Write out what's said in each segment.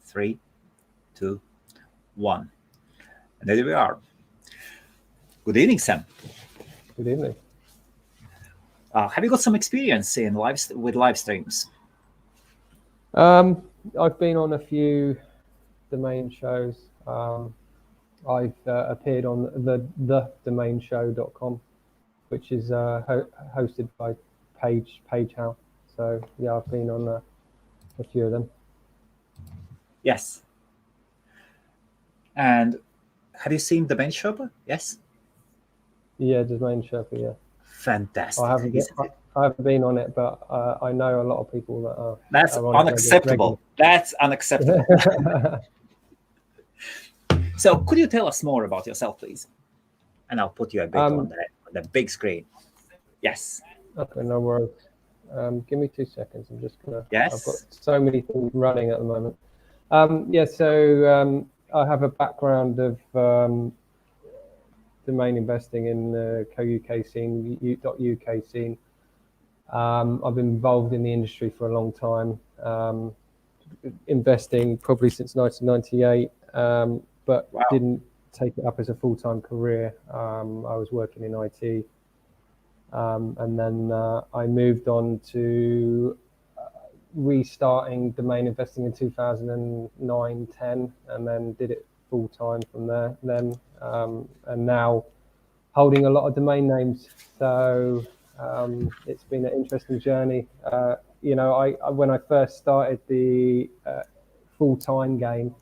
3, 2, 1. And there we are. Good evening, Sam. Good evening. Have you got some experience in with live streams? I've been on a few domain shows. I've appeared on the domainshow.com, which is hosted by PageHouse. So yeah, I've been on a few of them. Yes. And have you seen Domain Shopper? Yes. Yeah, Domain Shopper. Yeah. Fantastic. I haven't been on it, but I know a lot of people that are. That's unacceptable. That's unacceptable. So, could you tell us more about yourself, please? And I'll put you a bit on the big screen. Yes. Okay, no worries. Give me 2 seconds. I'm just gonna. Yes. I've got so many things running at the moment. So I have a background of domain investing in the co-UK scene, .uk scene. I've been involved in the industry for a long time, investing probably since 1998, but wow. Didn't take it up as a full-time career. I was working in IT, and then I moved on to restarting domain investing in 2009-10, and then did it full-time from there then, and now holding a lot of domain names. So it's been an interesting journey. I when I first started the full-time game,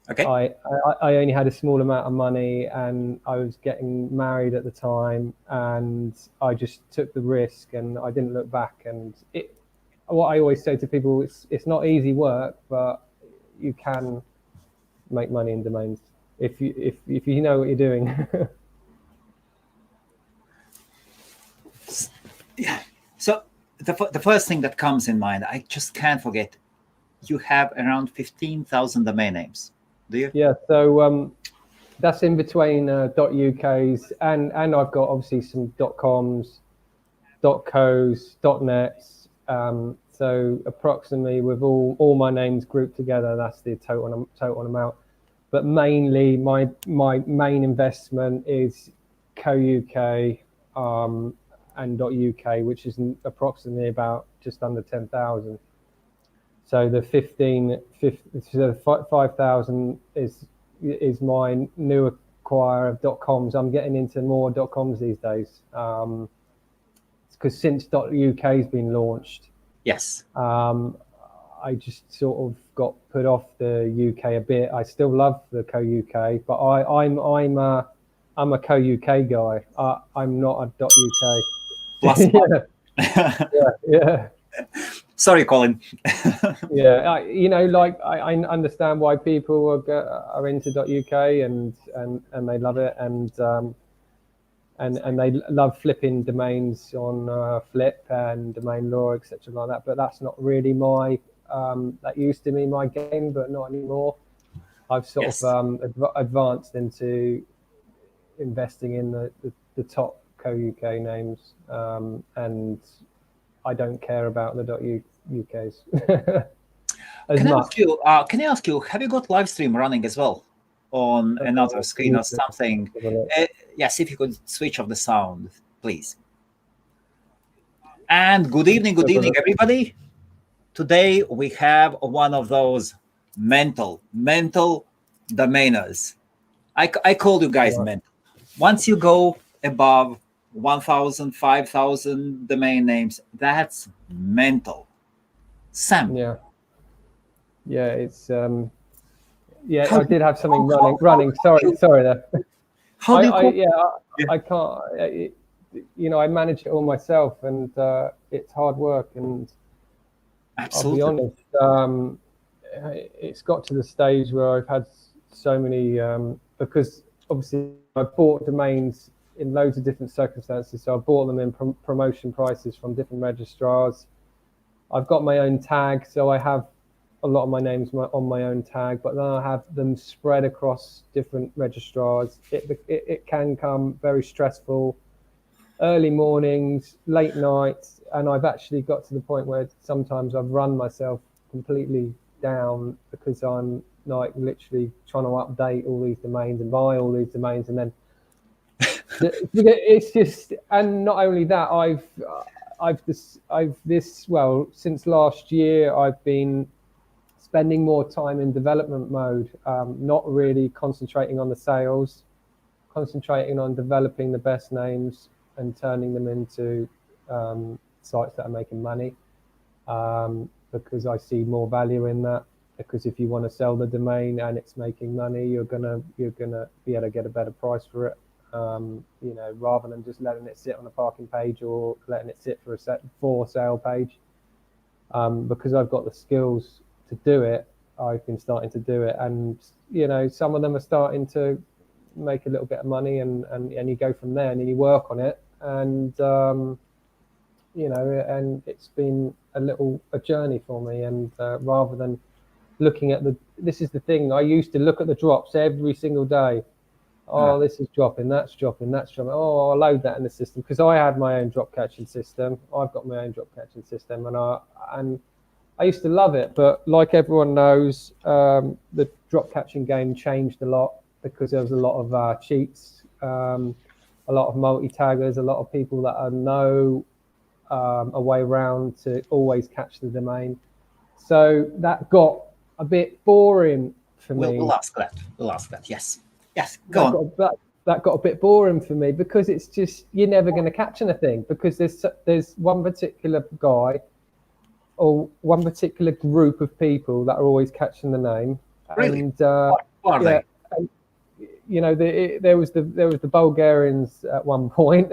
okay, I only had a small amount of money, and I was getting married at the time, and I just took the risk, and I didn't look back. And what I always say to people, it's not easy work, but you can make money in domains if you know what you're doing. Yeah. So the first thing that comes in mind, I just can't forget, you have around 15,000 domain names, do you? Yeah. So that's in between .uk's and I've got obviously some .coms, .cos, .nets. So approximately with all my names grouped together, that's the total amount. But mainly my main investment is co-UK and .uk, which is approximately about just under 10,000. So the 5,000 is my new acquire of .coms. I'm getting into more .coms these days, because since .uk has been launched, yes, I just sort of got put off the UK a bit. I still love the co-UK, but I'm a co-UK guy. I'm not a .uk. Plus yeah. Sorry, Colin. Yeah, I understand why people are into .uk and they love it, and they love flipping domains on Flip and Domain Law, etc. like that. But that's not really my that used to be my game, but not anymore. I've sort of advanced into investing in the top co-UK names, and I don't care about the .uk's Can I ask you, have you got live stream running as well on another screen or something? Yes, if you could switch off the sound, please. And good evening, everybody. Today we have one of those mental domainers. I call you guys mental. Once you go above 1,000, 5,000 domain names, that's mental. Sam. Yeah, it's I did have something running. Sorry there. How do you I can't. I manage it all myself, and it's hard work. And absolutely. I'll be honest, it's got to the stage where I've had so many because obviously I bought domains in loads of different circumstances. So I bought them in promotion prices from different registrars. I've got my own tag, so I have a lot of my names on my own tag, but then I have them spread across different registrars. It can come very stressful, early mornings, late nights, and I've actually got to the point where sometimes I've run myself completely down because I'm like literally trying to update all these domains and buy all these domains, and then it's just, and not only that, since last year I've been spending more time in development mode, not really concentrating on the sales, concentrating on developing the best names and turning them into sites that are making money, because I see more value in that. Because if you want to sell the domain and it's making money, you're gonna be able to get a better price for it. Rather than just letting it sit on a parking page or letting it sit for a for sale page. Because I've got the skills to do it, I've been starting to do it, and some of them are starting to make a little bit of money, and you go from there, and then you work on it, and and it's been a journey for me, and rather than looking at this is the thing, I used to look at the drops every single day. Oh, this is dropping, that's dropping, that's dropping. Oh, I'll load that in the system, because I had my own drop catching system. I've got my own drop catching system, and I used to love it. But like everyone knows, the drop catching game changed a lot because there was a lot of cheats, a lot of multi-taggers, a lot of people that know a way around to always catch the domain. So that got a bit boring for me. We'll ask that. Yes. Go on. That got a bit boring for me, because it's just, you're never going to catch anything, because there's one particular guy or one particular group of people that are always catching the name. Really? And what are they? There was the Bulgarians at one point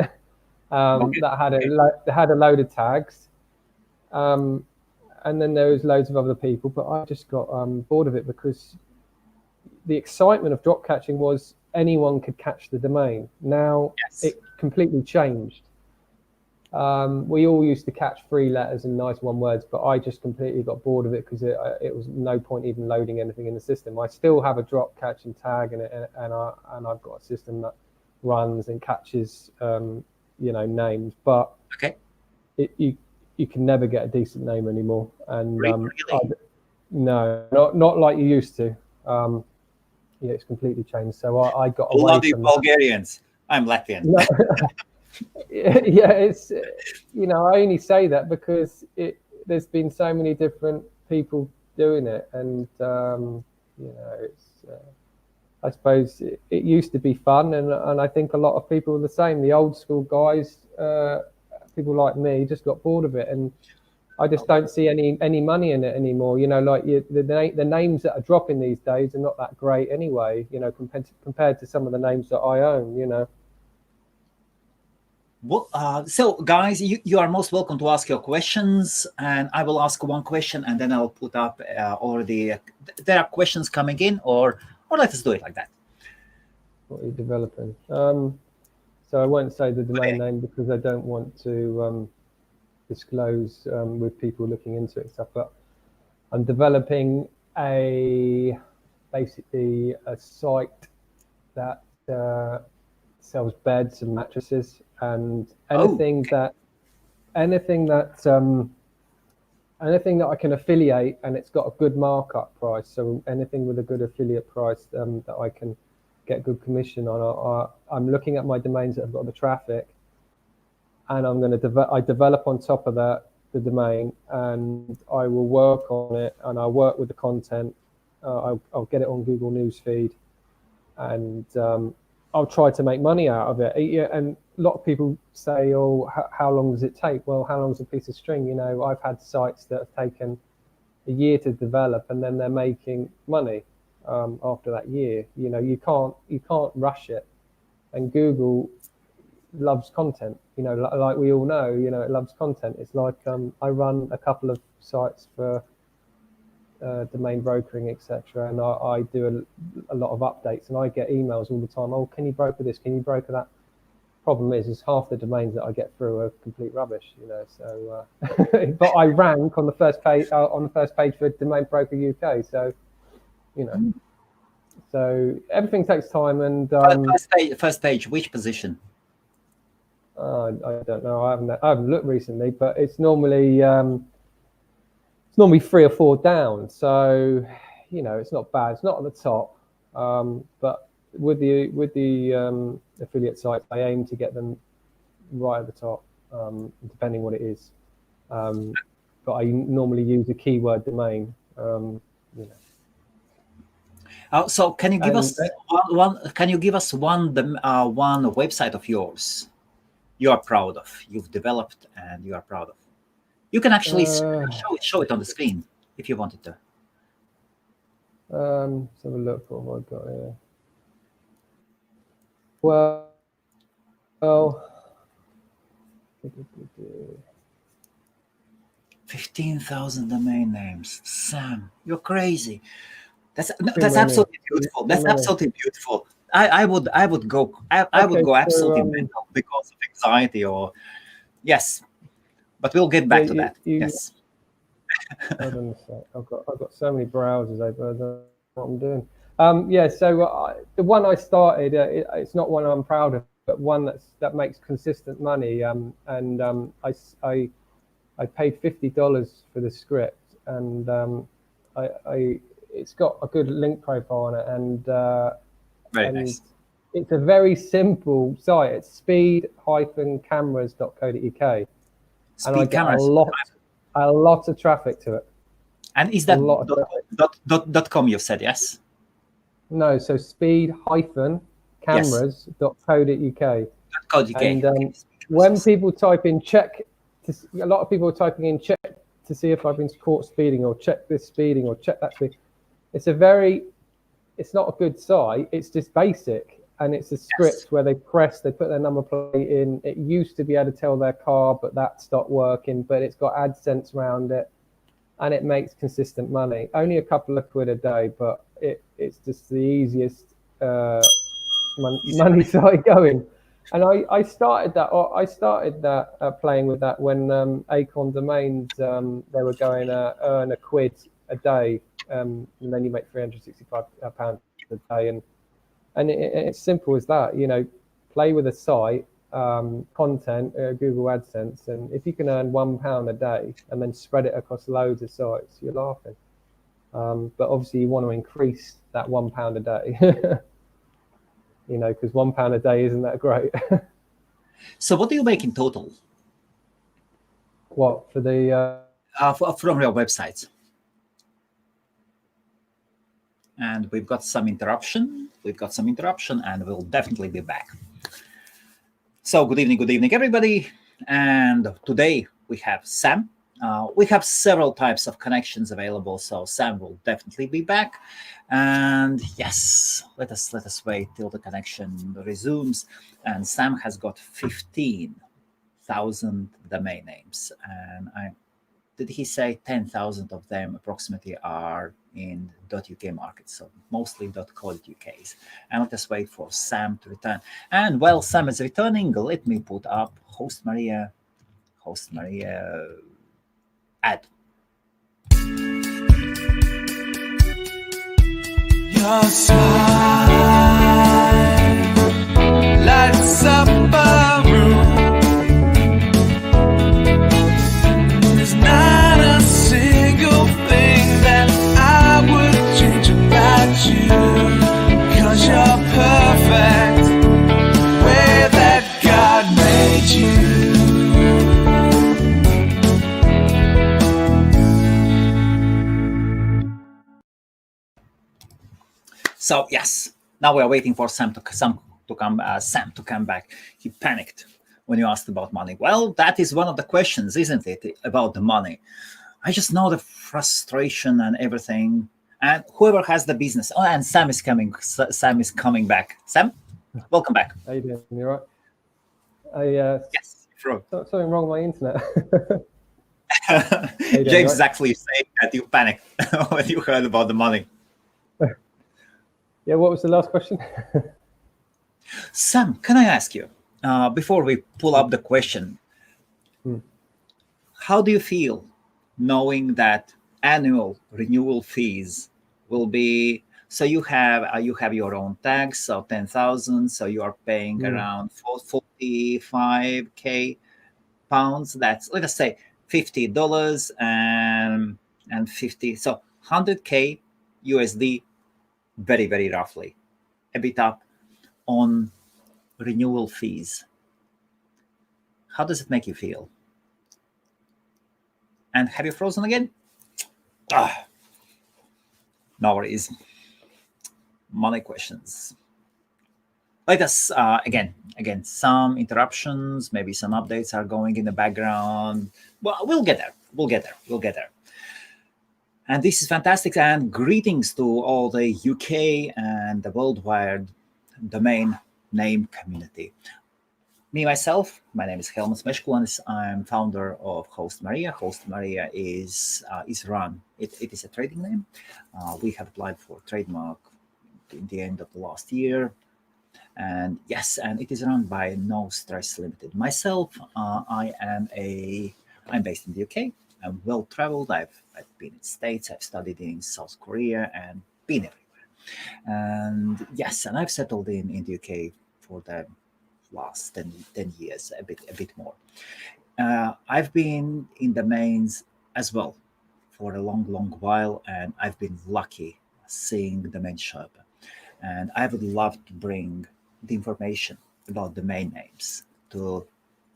that had a load of tags. And then there was loads of other people, but I just got bored of it, because the excitement of drop catching was anyone could catch the domain. Now It completely changed. We all used to catch 3 letters and nice 1 words, but I just completely got bored of it, because it was no point even loading anything in the system. I still have a drop catching tag in it, and I've got a system that runs and catches names, but you can never get a decent name anymore. And really? no, not like you used to. It's completely changed. So I got away Bloody from Bulgarians. I'm Latvian. No. It's I only say that because there's been so many different people doing it, and it's I suppose it used to be fun, and I think a lot of people are the same. The old school guys, people like me, just got bored of it, and I just don't see any money in it anymore. The names that are dropping these days are not that great anyway. Compared to some of the names that I own. Well, so guys, you are most welcome to ask your questions, and I will ask one question, and then I'll put up already. There are questions coming in, or let us do it like that. What are you developing? So I won't say the domain name, because I don't want to disclose with people looking into it and stuff. But I'm developing basically a site that sells beds and mattresses and anything that I can affiliate, and it's got a good markup price. So anything with a good affiliate price that I can get good commission on. I'm looking at my domains that have got the traffic, and I'm going to develop on top of that the domain, and I will work on it, and I'll work with the content. I'll get it on Google Newsfeed, and I'll try to make money out of it. And a lot of people say, "Oh, how long does it take?" Well, how long is a piece of string? I've had sites that have taken a year to develop, and then they're making money after that year. You can't rush it, and Google loves content. Like we all know, it loves content. It's like I run a couple of sites for domain brokering, etc., and I do a lot of updates, and I get emails all the time. Oh, can you broker this? Can you broker that? Problem is half the domains that I get through are complete rubbish. So but I rank on the first page for Domain Broker UK. So so everything takes time. And first page, which position? I don't know. I haven't looked recently, but it's normally it's normally 3 or 4 down. So, it's not bad. It's not at the top, but with the affiliate sites, I aim to get them right at the top, depending what it is. But I normally use a keyword domain. So can you give us one? Can you give us one website of yours you are proud of, you've developed and you are proud of? You can actually show it on the screen if you wanted to. Let's have a look what I've got here. Well, 15,000 domain names. Sam, you're crazy. That's absolutely beautiful. That's absolutely beautiful. I would go absolutely mental because of anxiety or yes, but we'll get back to that. Yes. Hold on a sec. I've got so many browsers open. I don't know what I'm doing. So the one I started, it's not one I'm proud of, but one that makes consistent money. I paid $50 for the script, and it's got a good link profile on it, and nice. It's a very simple site. It's speed-cameras.co.uk, and I get a lot of traffic to it. And is that .com? You said yes. No, so speed-cameras.co.uk. And when people type in check, a lot of people are typing in check to see if I've been caught speeding, or check this speeding, or check that speed. It's not a good site. It's just basic, and it's a script where they put their number plate in. It used to be able to tell their car, but that stopped working. But it's got AdSense around it, and it makes consistent money. Only a couple of quid a day, but it's just the easiest money site going. And I started that playing with that when Acorn Domains they were going earn a quid a day, and then you make £365 a day, and it's simple as that. Play with a site, content, Google AdSense, and if you can earn £1 a day and then spread it across loads of sites, you're laughing. But obviously you want to increase that £1 a day. Because £1 a day isn't that great. So what do you make in total? What, for the from your website? And we've got some interruption, and we'll definitely be back. So good evening, everybody. And today we have Sam. We have several types of connections available, so Sam will definitely be back. And yes, let us wait till the connection resumes. And Sam has got 15,000 domain names, and did he say 10,000 of them approximately are in .uk market, so mostly .co.uk's. And let us wait for Sam to return. And while Sam is returning, let me put up HostMaria ad. Your smile lights up a room. There's not a single thing that I would change about you, 'cause you're perfect the way that God made you. So yes, now we are waiting for Sam to come back. He panicked when you asked about money. Well, that is one of the questions, isn't it, about the money? I just know the frustration and everything. And whoever has the business. Oh, and Sam is coming. Sam is coming back. Sam, welcome back. How you doing? You all right? Yes, sure. Something wrong with my internet. James is actually saying that you panicked when you heard about the money. Yeah, what was the last question? Sam, can I ask you, before we pull up the question, how do you feel knowing that annual renewal fees will be, so you have your own tax, so 10,000, so you are paying around 45k pounds. That's, let us say, $50, and 150, so 100K USD, very, very roughly, a bit up on renewal fees. How does it make you feel? And have you frozen again? No worries. Money questions. Let us again, some interruptions, maybe some updates are going in the background. Well, we'll get there. We'll get there. And this is fantastic. And greetings to all the UK and the worldwide domain name community. Me, myself, my name is Helmuts Meskonis. I'm founder of HostMaria. HostMaria is run. It is a trading name. We have applied for trademark in the end of the last year. And yes, and it is run by No Stress Limited. Myself, I'm based in the UK. I'm well traveled. I've been in the States. I've studied in South Korea and been everywhere. And yes, and I've settled in the UK for the last 10 years, a bit more. I've been in domains as well for a long while, and I've been lucky seeing domain shop. And I would love to bring the information about domain names to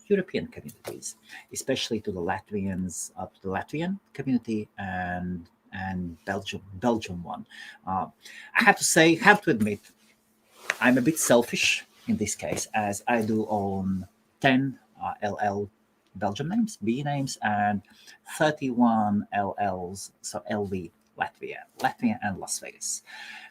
European communities, especially to the Latvians, to the Latvian community and Belgium one. I have to admit, I'm a bit selfish in this case, as I do own 10 LL Belgium names, B names, and 31 LLs, so LV Latvia and Las Vegas.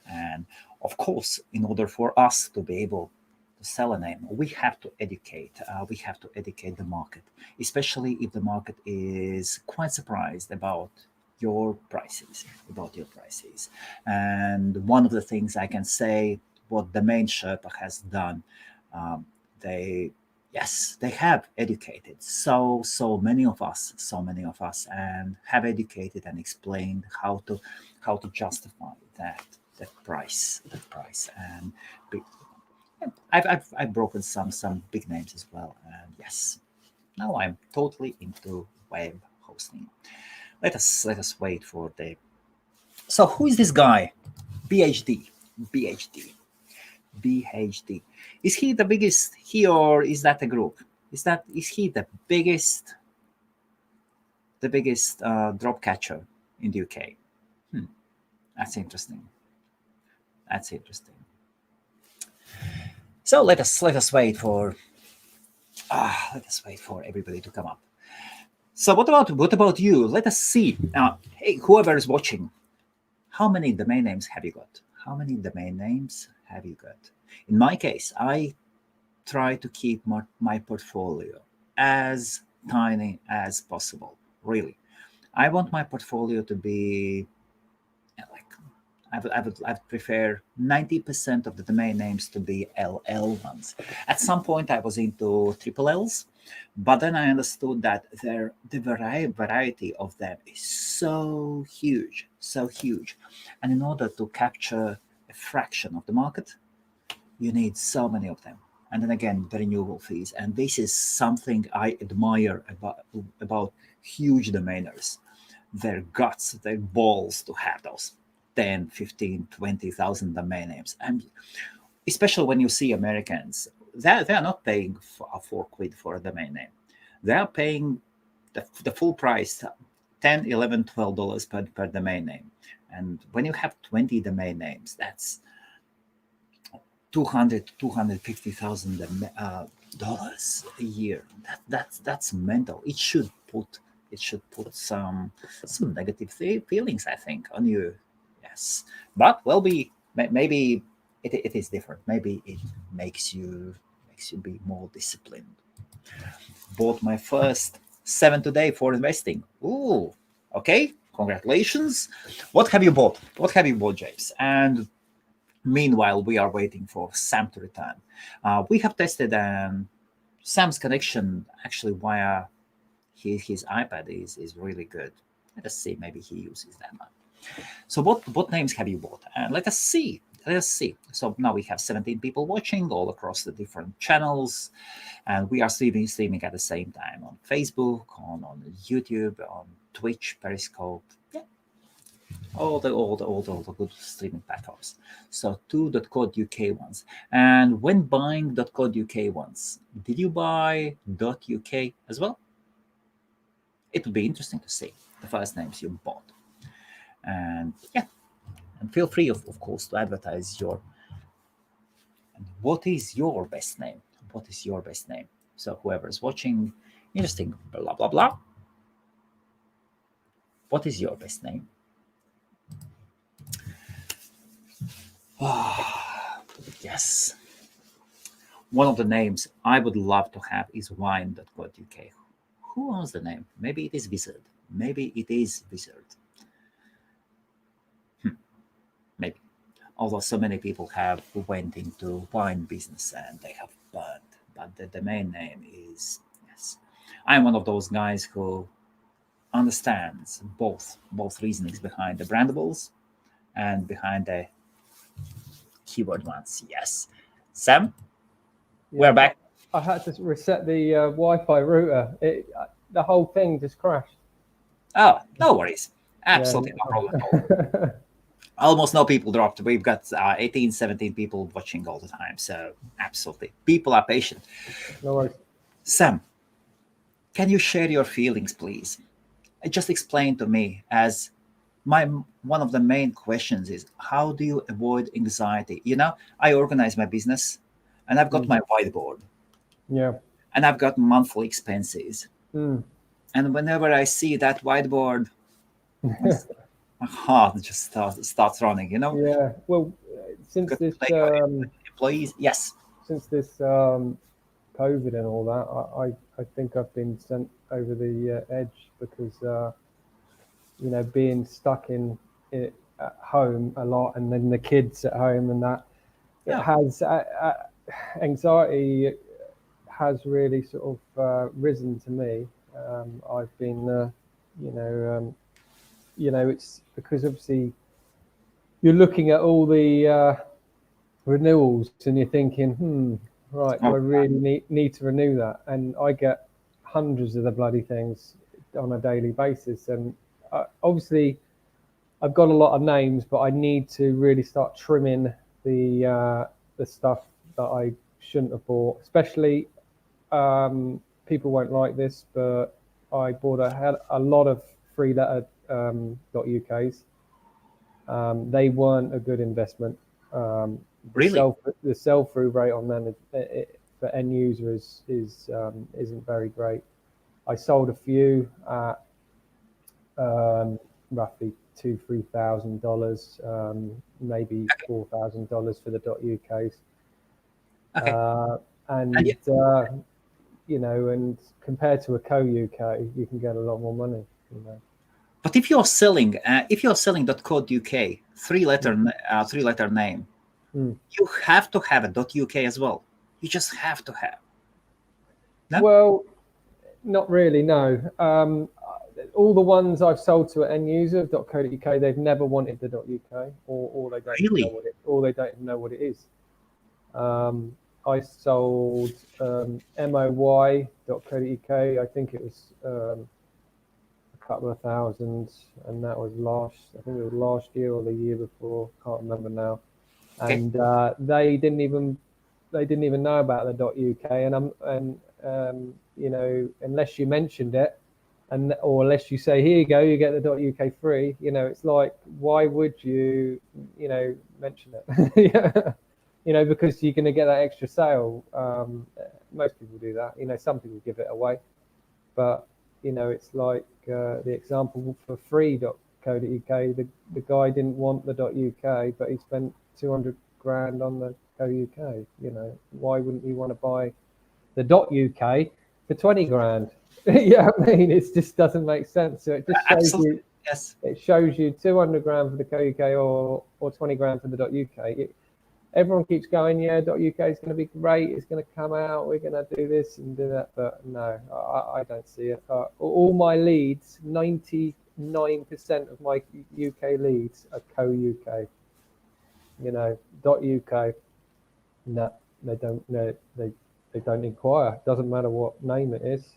And of course, in order for us to be able to sell a name, we have to educate. We have to educate the market, especially if the market is quite surprised about your prices. And one of the things I can say, what Domain Sherpa has done, they have educated so many of us, and have educated and explained how to justify that price. And I've broken some big names as well. And yes, now I'm totally into web hosting. Let us wait for the. So who is this guy? BHD. Is he the biggest? Or is that a group? Is he the biggest drop catcher in the UK? That's interesting. So let us wait for everybody to come up. So what about you? Let us see. Hey, whoever is watching, how many domain names have you got? In my case, I try to keep my portfolio as tiny as possible. Really, I want my portfolio to be I would prefer 90% of the domain names to be LL ones. At some point, I was into triple Ls, but then I understood that the variety of them is so huge, and in order to capture a fraction of the market, you need so many of them. And then again, the renewal fees, and this is something I admire about huge domainers. Their guts, their balls to have those 10, 15, 20,000 domain names. And especially when you see Americans, they're not paying £4 for a domain name. They're paying the full price, $10, $11, $12 per domain name. And when you have 20 domain names, that's $250,000 a year. That's mental. It should put some negative feelings, I think, on you. Yes, but maybe it is different. Maybe it makes you be more disciplined. Bought my first 7 today for investing. Ooh, okay, congratulations. What have you bought, James? And meanwhile, we are waiting for Sam to return. We have tested Sam's connection actually via his iPad is really good. Let us see, maybe he uses that one. So what names have you bought? And let us see. let's see. So now we have 17 people watching all across the different channels, and we are streaming at the same time on Facebook, on YouTube, on Twitch, Periscope. Yeah, all the good streaming platforms. So 2.co.uk ones. And when buying .co.uk ones, did you buy .uk as well? It would be interesting to see the first names you bought. And yeah, and feel free, of course, to advertise your. And what is your best name? What is your best name? So whoever is watching, interesting, blah blah blah. What is your best name? Yes. One of the names I would love to have is wine.co.uk. Who owns the name? Maybe it is Wizard. Maybe it is Wizard. Maybe. Although so many people have went into wine business and they have burned. But the domain name is, yes. I'm one of those guys who understands both reasonings behind the brandables and behind the keyword ones. Yes. Sam, we're back. I had to reset the Wi-Fi router. The whole thing just crashed. Oh, no worries. Absolutely no problem at all. Almost no people dropped. We've got 18, 17 people watching all the time. So absolutely. People are patient. No worries. Sam, can you share your feelings, please? Just explain to me, as one of the main questions is, how do you avoid anxiety? I organize my business and I've got my whiteboard. Yeah. And I've got monthly expenses. And whenever I see that whiteboard, my heart just starts running, Yeah. Well, since this employees, yes. Since this COVID and all that, I think I've been sent over the edge because being stuck at home a lot, and then the kids at home and that, it has anxiety has really sort of risen to me. I've been it's because obviously you're looking at all the renewals and you're thinking, right, do I really need to renew that? And I get hundreds of the bloody things on a daily basis. And obviously I've got a lot of names, but I need to really start trimming the stuff that I shouldn't have bought. Especially, people won't like this, but I bought a lot of free letter .uk's. They weren't a good investment. Really? The sell-through rate on them for end users isn't very great. I sold a few at roughly $2,000-3,000, maybe $4,000 for the .uk's. Okay. And compared to a co-UK, you can get a lot more money. But if you're selling .co.uk, three-letter name, you have to have a .uk as well. You just have to have. No? Well, not really. No. All the ones I've sold to an end user of .co.uk, they've never wanted the .uk, or they don't really? know or they don't know what it is. I sold moy.co.uk. I think it was a couple of thousand, and that was I think it was last year or the year before. Can't remember now. Okay. And they didn't even know about the .uk, and unless you mentioned it, or unless you say, here you go, you get the .uk free. It's like, why would you mention it? Because you're going to get that extra sale. Most people do that. Some people give it away, but it's like the example for free.co.uk. The guy didn't want the .uk, but he spent 200 grand on the .uk. Why wouldn't you want to buy the .uk for 20 grand? Yeah, I mean, it just doesn't make sense. So it just shows Absolutely. you. Yes. It shows you 200 grand for the .uk or 20 grand for the .uk. Everyone keeps going, yeah, .uk is going to be great. It's going to come out. We're going to do this and do that. But no, I don't see it. All my leads, 99% of my UK leads are co-UK. you know, .uk. No, they don't. They don't inquire. Doesn't matter what name it is.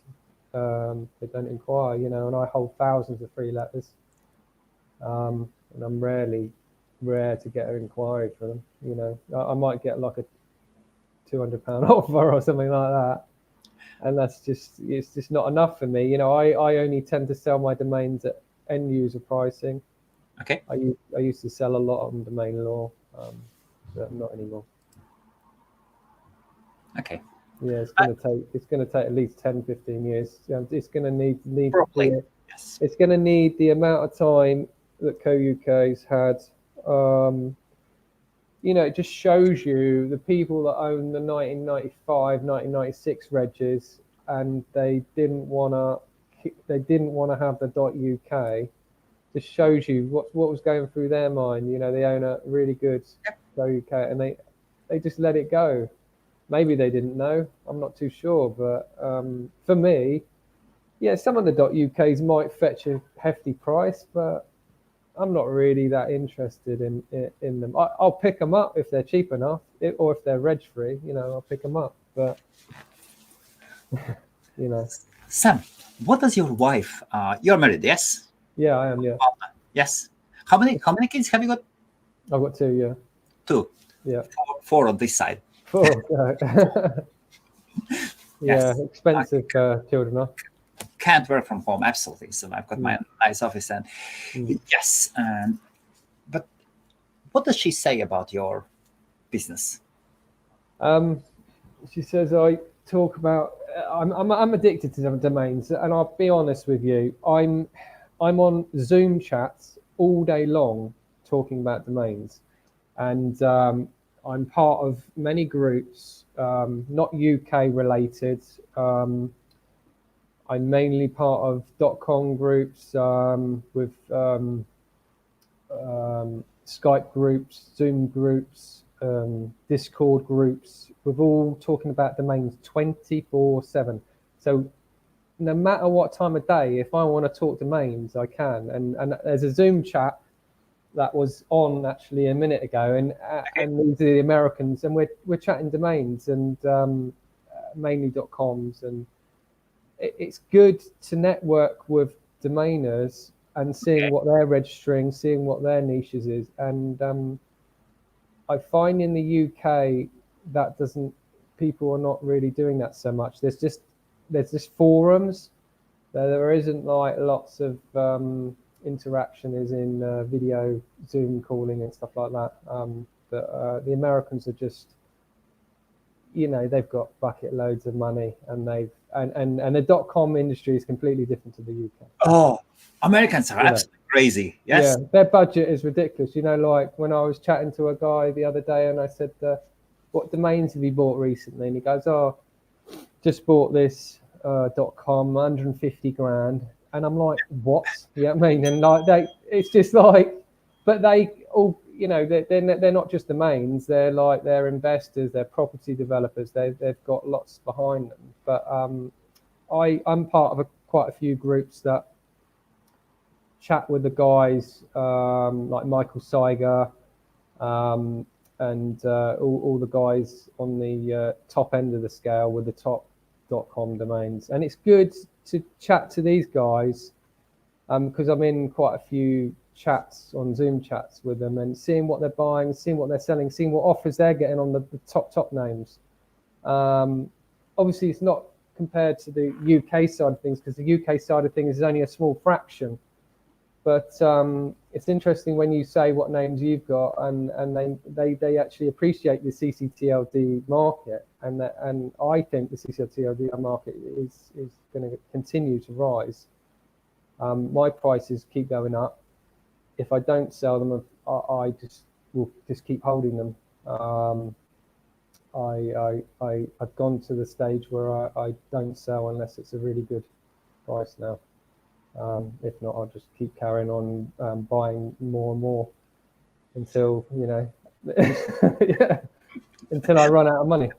They don't inquire, you know. And I hold thousands of free letters, and I'm rare to get an inquiry for them. You know, I might get like a £200 offer or something like that, and it's just not enough for me. You know, I only tend to sell my domains at end user pricing. Okay. I used to sell a lot on domain law, but not anymore. Okay. Yeah, it's going to take at least 10, 15 years. It's going to need Probably. Yes. It's going to need the amount of time that Co-UK's had. You know, it just shows you the people that own the 1995, 1996 regs, and they didn't want to have the .uk. Just shows you what was going through their mind. You know, they own a really good .uk, and they just let it go. Maybe they didn't know. I'm not too sure, but for me, yeah, some of the .uk's might fetch a hefty price, but I'm not really that interested in them. I'll pick them up if they're cheap enough, or if they're reg free. You know, I'll pick them up. But you know, Sam, what does your wife? You're married, yes? Yeah, I am. Yeah. Yes. How many kids have you got? I've got 2. Yeah. 2. Yeah. 4 on this side. 4. Yeah, Yes. expensive children are. Can't work from home, absolutely. So I've got my nice office, and yes. But what does she say about your business? She says I talk about. I'm addicted to domains, and I'll be honest with you. I'm on Zoom chats all day long talking about domains, and I'm part of many groups, not UK related. I'm mainly part of .com groups, with Skype groups, Zoom groups, Discord groups. We're all talking about domains 24/7. So no matter what time of day, if I want to talk domains, I can. And there's a Zoom chat that was on actually a minute ago, and these are the Americans, and we're chatting domains and mainly .coms, and it's good to network with domainers and seeing what they're registering, seeing what their niches is. And I find in the UK that people are not really doing that so much. There's just forums. There isn't like lots of interaction as in video Zoom calling and stuff like that. But the Americans are just, you know, they've got bucket loads of money, and and the .com industry is completely different to the UK. Oh, Americans are absolutely crazy. Yes. Yeah, their budget is ridiculous. You know, like when I was chatting to a guy the other day, and I said, "What domains have you bought recently?" And he goes, "Oh, just bought this .com, 150 grand." And I'm like, "What?" You know what I mean? And like it's just like, but they all, you know, they're not just domains. They're investors, they're property developers. They've got lots behind them. But I'm part of quite a few groups that chat with the guys, like Michael Seiger, and all the guys on the top end of the scale with the top .com domains. And it's good to chat to these guys because I'm in quite a few chats on Zoom chats with them, and seeing what they're buying, seeing what they're selling, seeing what offers they're getting on the top names. Obviously, it's not compared to the UK side of things, because the UK side of things is only a small fraction. But it's interesting when you say what names you've got, and they actually appreciate the CCTLD market, and I think the CCTLD market is going to continue to rise. My prices keep going up. If I don't sell them, I will just keep holding them. I've gone to the stage where I don't sell unless it's a really good price now. If not, I'll just keep carrying on buying more and more until, you know, yeah, until I run out of money.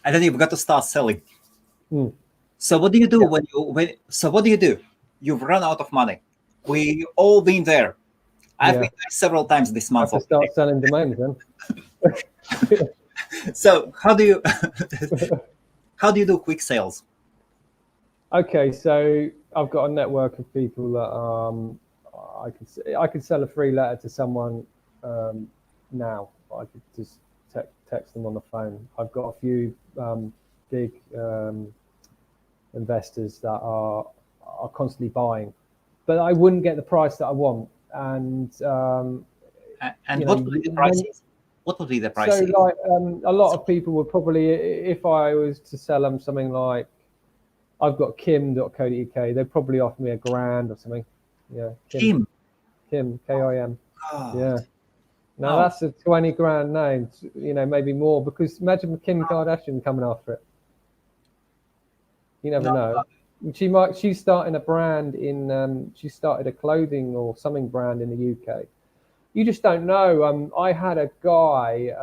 And then you've got to start selling. So what do you do what do you do? You've run out of money. We all been there. I've Yeah. been there several times this I have month. to start selling domains then. So how do you do quick sales? Okay, so I've got a network of people that I could sell a free letter to someone now. I could just text them on the phone. I've got a few big investors that are constantly buying, but I wouldn't get the price that I want. And And you what know, would be the when- prices? What would be the so prices? like a lot of people would probably, if I was to sell them something like, I've got kim.co.uk, they'd probably offer me $1,000 or something. Yeah, Kim. Kim, Kim. Oh, Yeah. Now Oh. that's a 20 grand name, you know, maybe more, because imagine Kim Kardashian coming after it. You never know. She's starting a brand in, she started a clothing or something brand in the UK. You just don't know. I had a guy,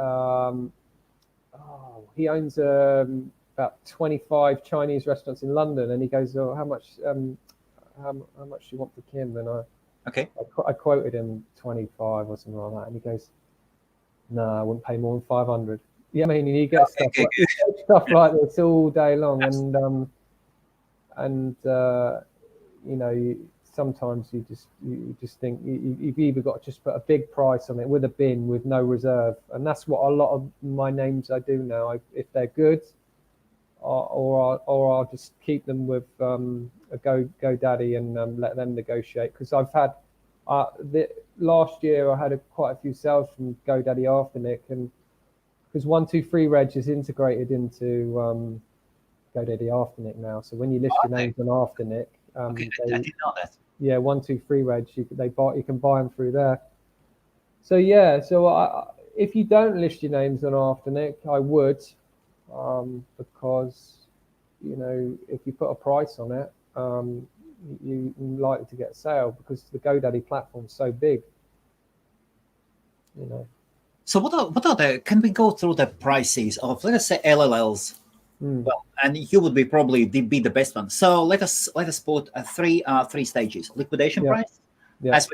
he owns about 25 Chinese restaurants in London, and he goes, "Oh, how much do you want for Kim?" And Okay. I quoted him 25 or something like that, and he goes, "No, I wouldn't pay more than 500." Yeah, I mean, you get stuff like this all day long, and you know, sometimes you just think you've either got to just put a big price on it with a bin with no reserve, and that's what a lot of my names I do now. If they're good, or I'll just keep them with a GoDaddy and let them negotiate, because I've had last year I had quite a few sales from GoDaddy Afternic, and because 123 Reg is integrated into GoDaddy Afternic now, so when you list your names on Afternic, Okay, I didn't know that. yeah, 123 Reg, you can buy them through there. So yeah, so if you don't list your names on Afternic, I would, because you know, if you put a price on it, you're likely to get a sale, because the GoDaddy platform's so big. You know. So what are the? Can we go through the prices of, let us say, LLLs? Well, and you would be probably be the best one. So let us put three stages: liquidation price, as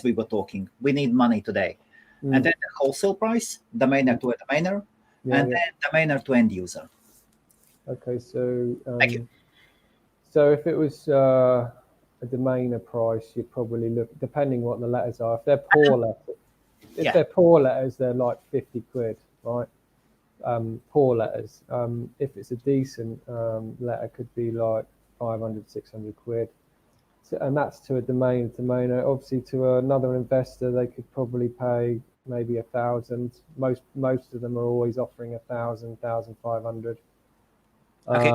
we were talking. We need money today, and then the wholesale price, domainer to a domainer, and then domainer to end user. Okay, so Thank you. So if it was a domainer price, you'd probably look, depending what the letters are. If they're poor letters, they're poor letters, they're like 50 quid, right? Poor letters. If it's a decent letter, could be like 500, 600 quid. So, and that's to a domainer. Obviously, to another investor, they could probably pay maybe 1,000. Most of them are always offering 1,000, 1,500. Okay.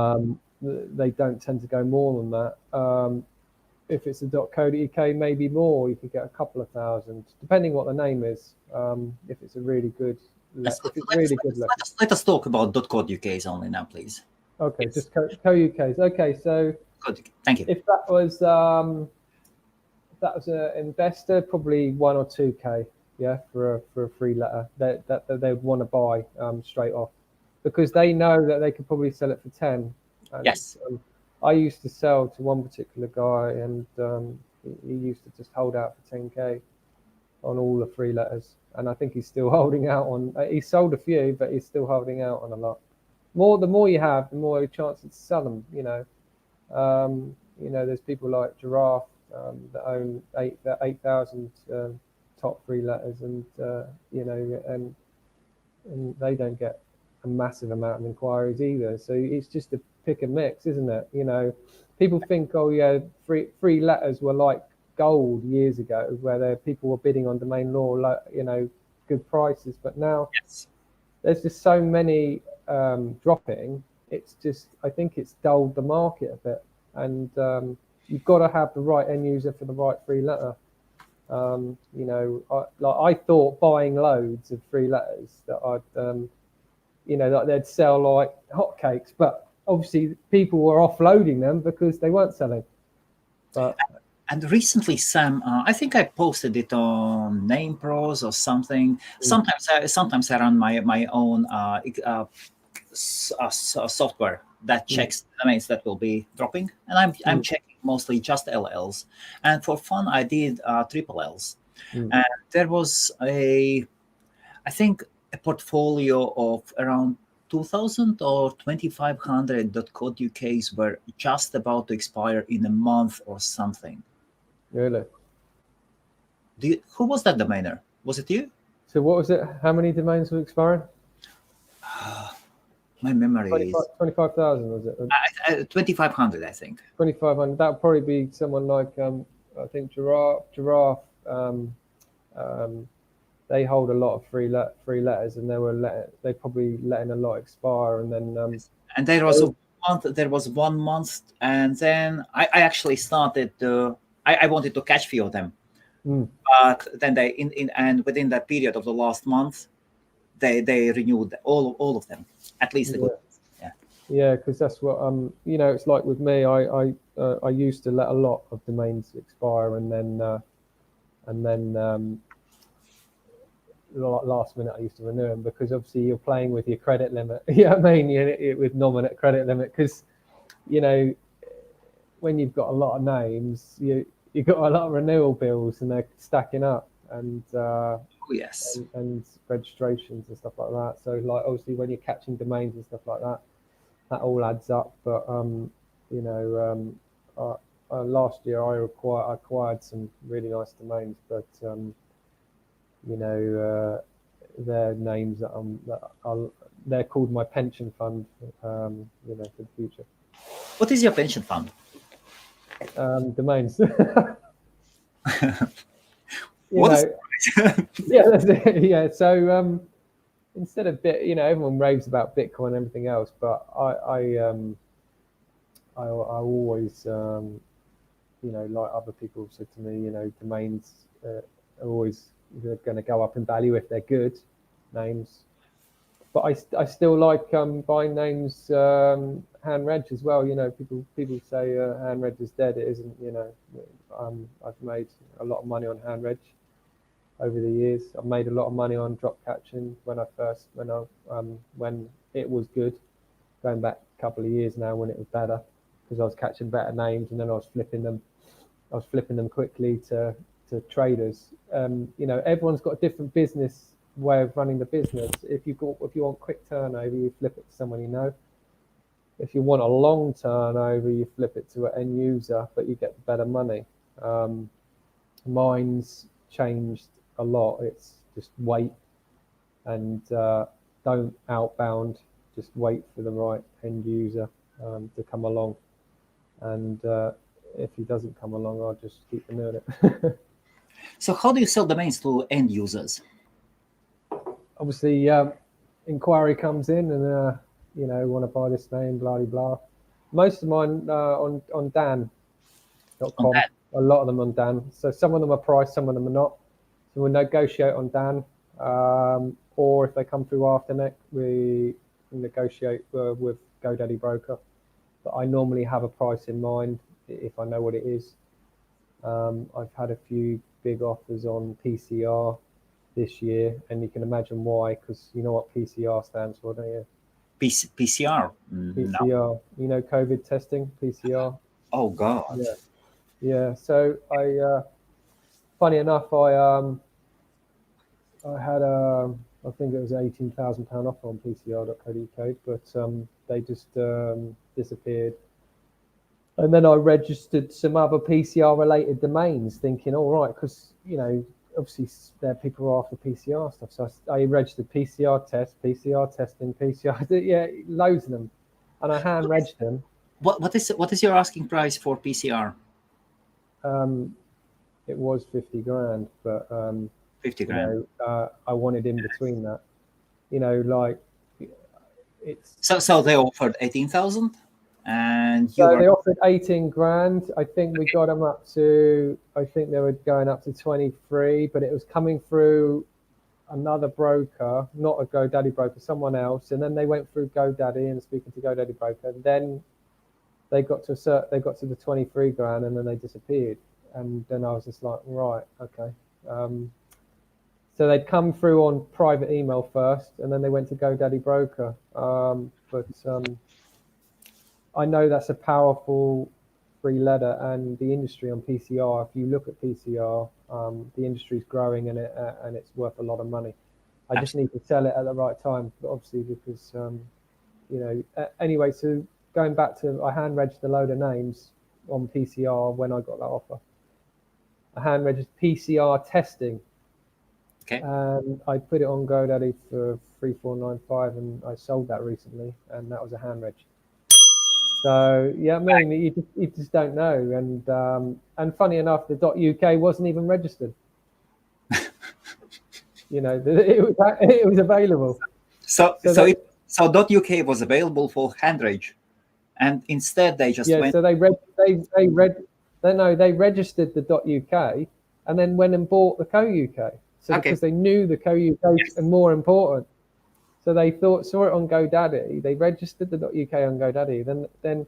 They don't tend to go more than that. If it's a .co.uk, maybe more. You could get a couple of thousand, depending what the name is. If it's a really good. Let us talk about .co.uk's only now, please. Okay, yes. Just co.uk's. Okay, so thank you. If that was an investor, probably 1 or 2K, yeah, for a free letter that they would want to buy straight off, because they know that they could probably sell it for 10. And, yes. I used to sell to one particular guy, and he used to just hold out for 10K on all the free letters. And I think he's still holding out on. He sold a few, but he's still holding out on a lot. The more you have, the more chance to sell them. You know, there's people like Giraffe that own 8,000 top free letters, and and they don't get a massive amount of inquiries either. So it's just a pick and mix, isn't it? You know, people think, oh yeah, free letters were like gold years ago, where people were bidding on domain law, good prices. But now there's just so many dropping. It's just, I think it's dulled the market a bit, and you've got to have the right end user for the right free letter. I thought buying loads of free letters that I'd, that they'd sell like hotcakes, but obviously people were offloading them because they weren't selling. And recently, Sam, I think I posted it on NamePros or something. Sometimes I run my own software that checks the domains that will be dropping, and I'm checking mostly just LLs. And for fun, I did triple Ls. And there was I think, a portfolio of around 2,000 or 2,500 .co.uk's were just about to expire in a month or something. Really? Who was that domainer? Was it you? So what was it? How many domains were expiring? My memory is 25,000 was it? 2,500, I think. 2,500. That would probably be someone like I think Giraffe. They hold a lot of free letters, and they probably letting a lot expire, and then And there was a month. There was 1 month, and then I actually started. I wanted to catch few of them, but then they and within that period of the last month, they renewed all of them, at least the good. Yeah, because that's what it's like with me. I used to let a lot of domains expire, and then last minute I used to renew them, because obviously you're playing with your credit limit. Yeah, I mean, with nominate credit limit, because when you've got a lot of names, you got a lot of renewal bills, and they're stacking up, and yes, and registrations and stuff like that. So like obviously when you're catching domains and stuff like that, that all adds up. But last year I acquired some really nice domains, but they're names that they're called my pension fund, for the future. What is your pension fund? Domains. What? Yeah, that's it. Yeah. So instead of everyone raves about Bitcoin and everything else, but I always like other people said to me, domains are always going to go up in value if they're good names. But I still like buying names hand reg as well. People say hand reg is dead. It isn't. I've made a lot of money on hand reg over the years. I've made a lot of money on drop catching when it was good, going back a couple of years now when it was better, because I was catching better names, and then I was flipping them quickly to traders. Everyone's got a different business way of running the business. If you want quick turnover, you flip it to someone you know. If you want a long turnover, you flip it to an end user, but you get better money. Mine's changed a lot. It's just wait and don't outbound. Just wait for the right end user to come along. And if he doesn't come along, I'll just keep renewing it. So how do you sell domains to end users? Obviously, inquiry comes in, and want to buy this name, blah blah. Most of mine on Dan.com. A lot of them on Dan. So some of them are priced, some of them are not. So we'll negotiate on Dan, or if they come through Afterneck, we negotiate with GoDaddy Broker. But I normally have a price in mind if I know what it is. I've had a few big offers on PCR this year, and you can imagine why, because you know what PCR stands for, don't you? PCR. PCR. No. COVID testing, PCR. Oh God. Yeah. So funny enough, I had I think it was £18,000 offer on PCR.co.uk, but they just disappeared. And then I registered some other PCR related domains, thinking, all right, because obviously there people are after PCR stuff. So I registered PCR test, PCR testing, PCR, loads of them, and I hand regged them. What is your asking price for PCR? It was 50 grand, but 50 grand. I wanted in between that. It's so they offered 18,000, and they offered 18 grand. I think we got them up to. I think they were going up to 23, but it was coming through another broker, not a GoDaddy broker, someone else, and then they went through GoDaddy and speaking to GoDaddy broker. And then they got to the 23 grand, and then they disappeared. And then I was just like, right, okay. So they'd come through on private email first, and then they went to GoDaddy broker. But I know that's a powerful three-letter, and the industry on PCR. If you look at PCR, the industry's growing and it's worth a lot of money. I just need to sell it at the right time, obviously, because anyway. So going back to, I hand registered a load of names on PCR when I got that offer. I hand registered PCR testing. Okay. And I put it on GoDaddy for 3,495, and I sold that recently, and that was a hand reg. So yeah, I mean, you just don't know, and funny enough, the .uk wasn't even registered. It was available. So .uk was available for hand reg, and instead they just went. So they registered the .uk, and then went and bought the .co.uk. So because they knew the .co.uk is more important. So they saw it on GoDaddy. They registered the .uk on GoDaddy. Then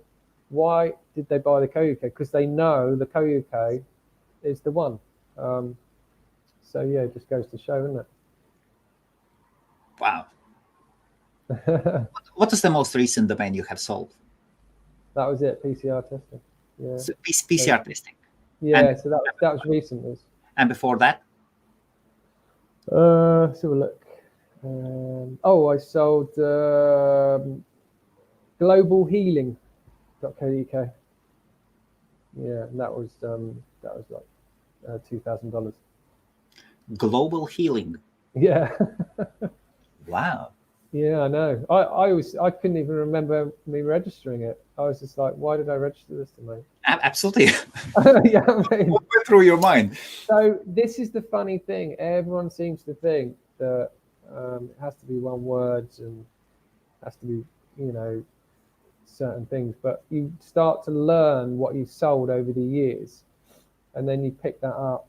why did they buy the .co.uk? Because they know the .co.uk is the one. So yeah, it just goes to show, isn't it? Wow. What is the most recent domain you have sold? That was it, PCR testing. Yeah. So PCR testing. Yeah, so that was recent. And before that? Let's have a look. I sold globalhealing.co.uk. Yeah, and that was like $2,000. Global Healing. Yeah. Wow. Yeah, I know. I couldn't even remember me registering it. I was just like, why did I register this domain? Absolutely. Yeah, I mean, what went through your mind? So this is the funny thing. Everyone seems to think that it has to be one words and has to be, certain things. But you start to learn what you've sold over the years, and then you pick that up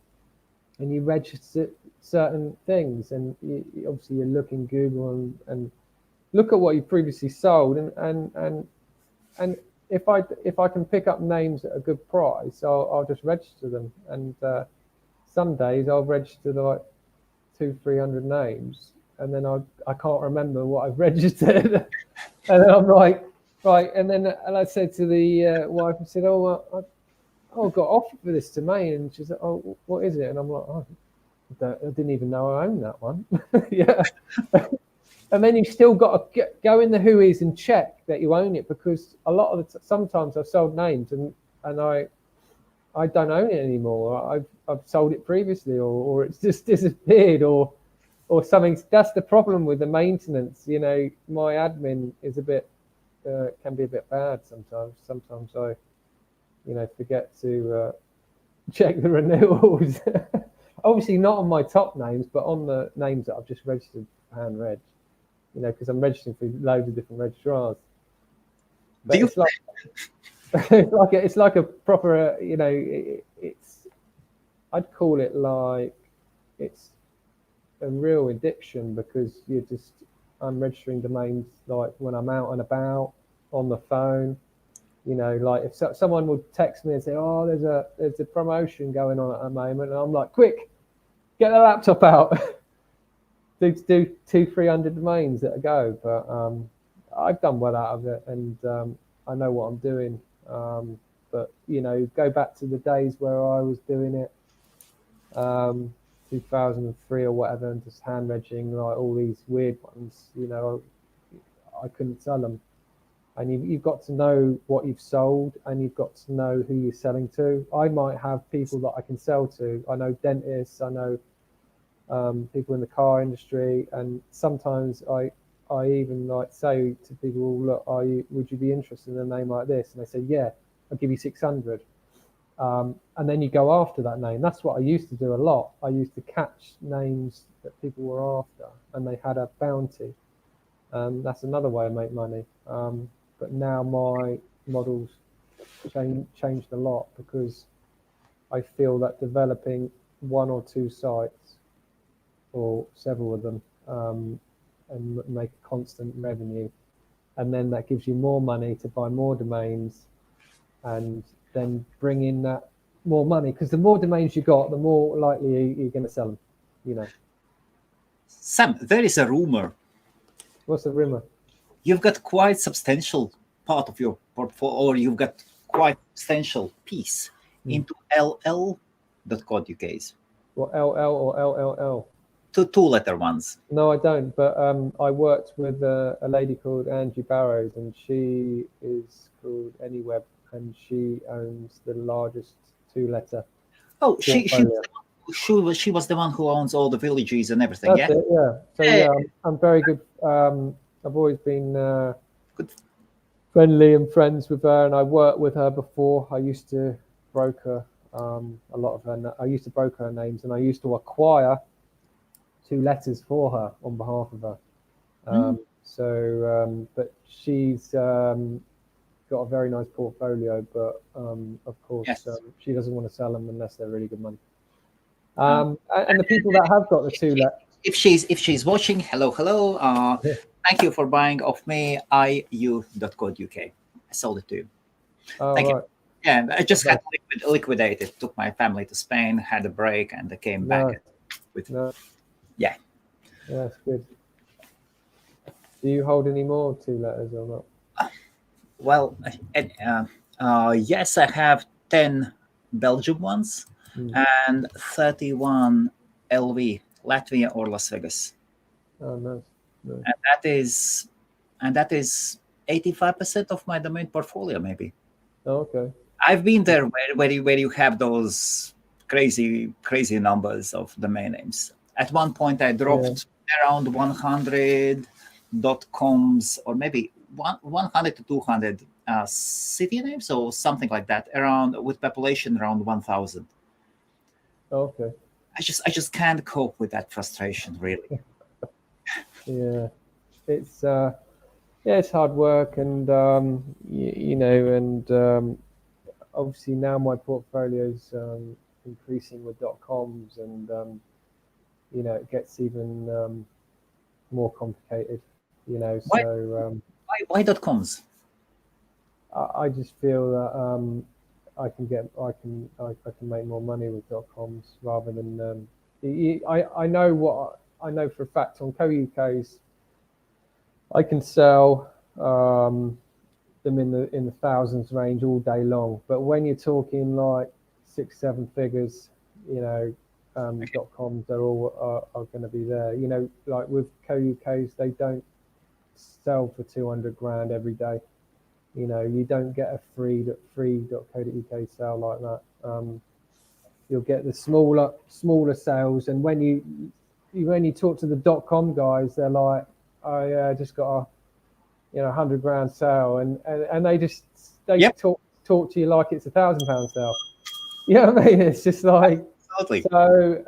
and you register certain things. And obviously you look in Google and look at what you previously sold, and if I can pick up names at a good price, I'll just register them. And some days I'll register like 200-300 names, and then I can't remember what I've registered, and then I'm like, right. And I said to the wife, I said, I got offered for this domain, and she's like, oh, what is it? And I'm like, I didn't even know I owned that one. Yeah. And then you still got to go in the whois and check that you own it, because a lot of sometimes I've sold names and I don't own it anymore. I've sold it previously, or it's just disappeared, or something. That's the problem with the maintenance. My admin is a bit can be a bit bad sometimes. Sometimes I forget to check the renewals. Obviously not on my top names, but on the names that I've just registered hand reg. Because I'm registering for loads of different registrars. But it's like a proper, I'd call it like it's a real addiction, because I'm registering domains like when I'm out and about on the phone. Like if someone would text me and say, oh, there's a promotion going on at the moment, and I'm like, quick, get the laptop out. do 200-300 domains at a go. But I've done well out of it, and I know what I'm doing. But go back to the days where I was doing it, 2003 or whatever, and just hand regging like all these weird ones. I couldn't sell them. And you've got to know what you've sold, and you've got to know who you're selling to. I might have people that I can sell to. I know dentists. I know people in the car industry, and sometimes I even like say to people, look, would you be interested in a name like this? And they say, yeah, I'll give you 600. And then you go after that name. That's what I used to do a lot. I used to catch names that people were after, and they had a bounty. That's another way I make money. But now my models changed a lot, because I feel that developing one or two sites, or several of them, and make a constant revenue, and then that gives you more money to buy more domains, and then bring in that more money, because the more domains you got, the more likely you're going to sell them. Sam, there is a rumor. What's the rumor? You've got quite substantial part of your portfolio, or you've got quite substantial piece into ll.co.uk's. What, LL or LLL? Two-letter ones. No, I don't. But I worked with a lady called Angie Barrows, and she is called AnyWeb, and she owns the largest two-letter. Oh, she portfolio. she was the one who owns all the villages and everything. That's Yeah. it. Yeah. So Yeah. yeah, I'm very good. I've always been Good. friendly and friends with her, and I worked with her before. I used to broker a lot of her. I used to broker her names, and I used to acquire two letters for her on behalf of her. But she's got a very nice portfolio, but of course, Yes. she doesn't want to sell them unless they're really good money. And the people that have got the two if she's watching, hello. Thank you for buying off me iu.co.uk. I sold it to you. Oh, Thank right. you. Yeah, I just had to liquidate it. Took my family to Spain, had a break, and I came back with. Yeah. That's good. Do you hold any more two letters or not? Well, yes, I have 10 Belgium ones and 31 LV, Latvia or Las Vegas. Oh, nice. And that is 85% of my domain portfolio, maybe. Oh, okay. I've been there where you have those crazy numbers of domain names. At one point, I dropped around 100 .coms or maybe 100 to 200 city names or something like that, around with population around 1,000. Okay. I just can't cope with that frustration, really. Yeah, it's hard work, and obviously now my portfolio's increasing with .coms, and it gets even more complicated. Why .coms? I just feel that I can make more money with .coms rather than I know for a fact on co.uk's I can sell them in the thousands range all day long, but when you're talking like 6-7 figures, .coms they're all are going to be there. Like with co.uk's, they don't sell for 200 grand every day. You don't get a free.co.uk sale like that. You'll get the smaller sales, and when you talk to the .com guys, they're like, "Oh yeah, I just got a 100 grand sale," and they talk to you like it's £1,000 sale. You know what I mean? It's just like Totally. So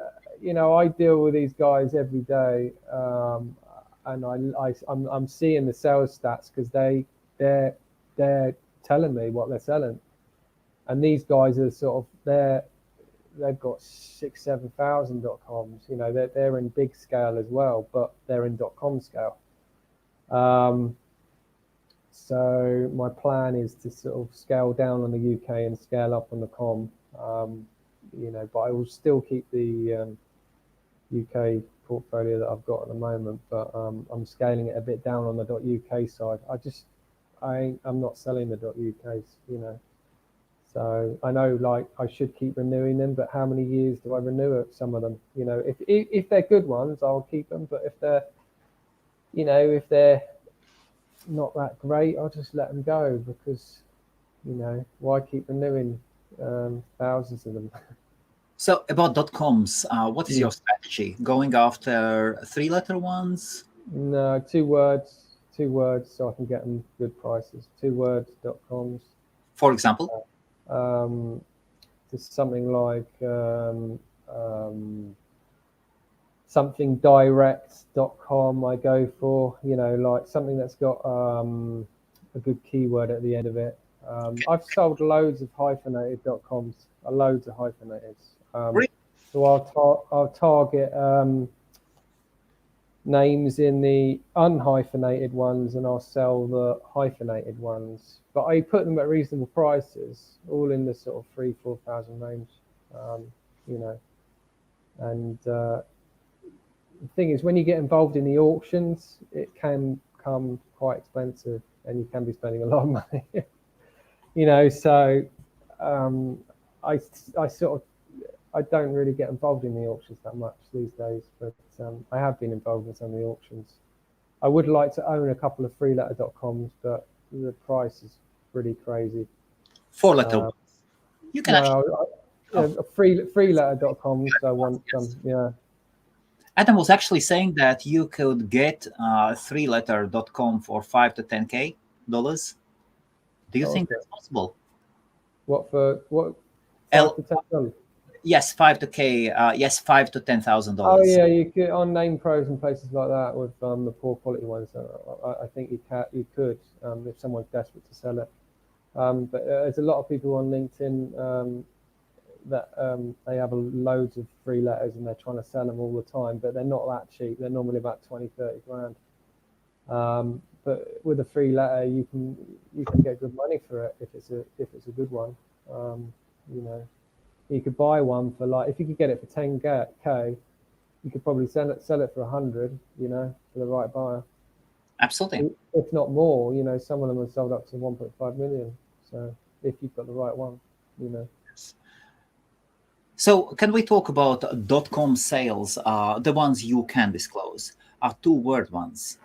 I deal with these guys every day, and I'm seeing the sales stats because they're telling me what they're selling, and these guys are sort of they've got 6,000-7,000 .coms. They're in big scale as well, but they're in .com scale. So my plan is to sort of scale down on the UK and scale up on the com. But I will still keep the UK portfolio that I've got at the moment, but I'm scaling it a bit down on the .uk side. I'm not selling the .uk's, So I know like I should keep renewing them, but how many years do I renew some of them? If they're good ones, I'll keep them, but if they're not that great, I'll just let them go because, why keep renewing thousands of them? So about .coms, what is your strategy? Going after 3-letter ones? No, 2 words, so I can get them good prices. 2 words .coms. For example? Just something like something direct.com I go for, like something that's got a good keyword at the end of it. I've sold loads of hyphenated .coms, loads of hyphenated. Really? So I'll target names in the unhyphenated ones, and I'll sell the hyphenated ones. But I put them at reasonable prices, all in the sort of 3,000-4,000 range, And the thing is, when you get involved in the auctions, it can come quite expensive, and you can be spending a lot of money. So I sort of, I don't really get involved in the auctions that much these days, but I have been involved in some of the auctions. I would like to own a couple of freeletter.coms, but the price is pretty crazy. 4-letter. You can freeletter.coms. I want some. Yeah. Adam was actually saying that you could get 3letter.com for $5 to $10K. Do you think that's possible? What for? What? $5 to $10? Yes, $5 to $10,000. Oh yeah, you could on Name Pros and places like that with the poor quality ones. I think you could if someone's desperate to sell it. But there's a lot of people on LinkedIn that they have loads of free letters and they're trying to sell them all the time, but they're not that cheap. They're normally about 20-30 grand. But with a free letter, you can get good money for it if it's a good one. You could buy one for, like, if you could get it for 10K, you could probably sell it for 100. For the right buyer. Absolutely. If not more, some of them have sold up to 1.5 million. So if you've got the right one, So can we talk about .com sales? The ones you can disclose are 2-word ones,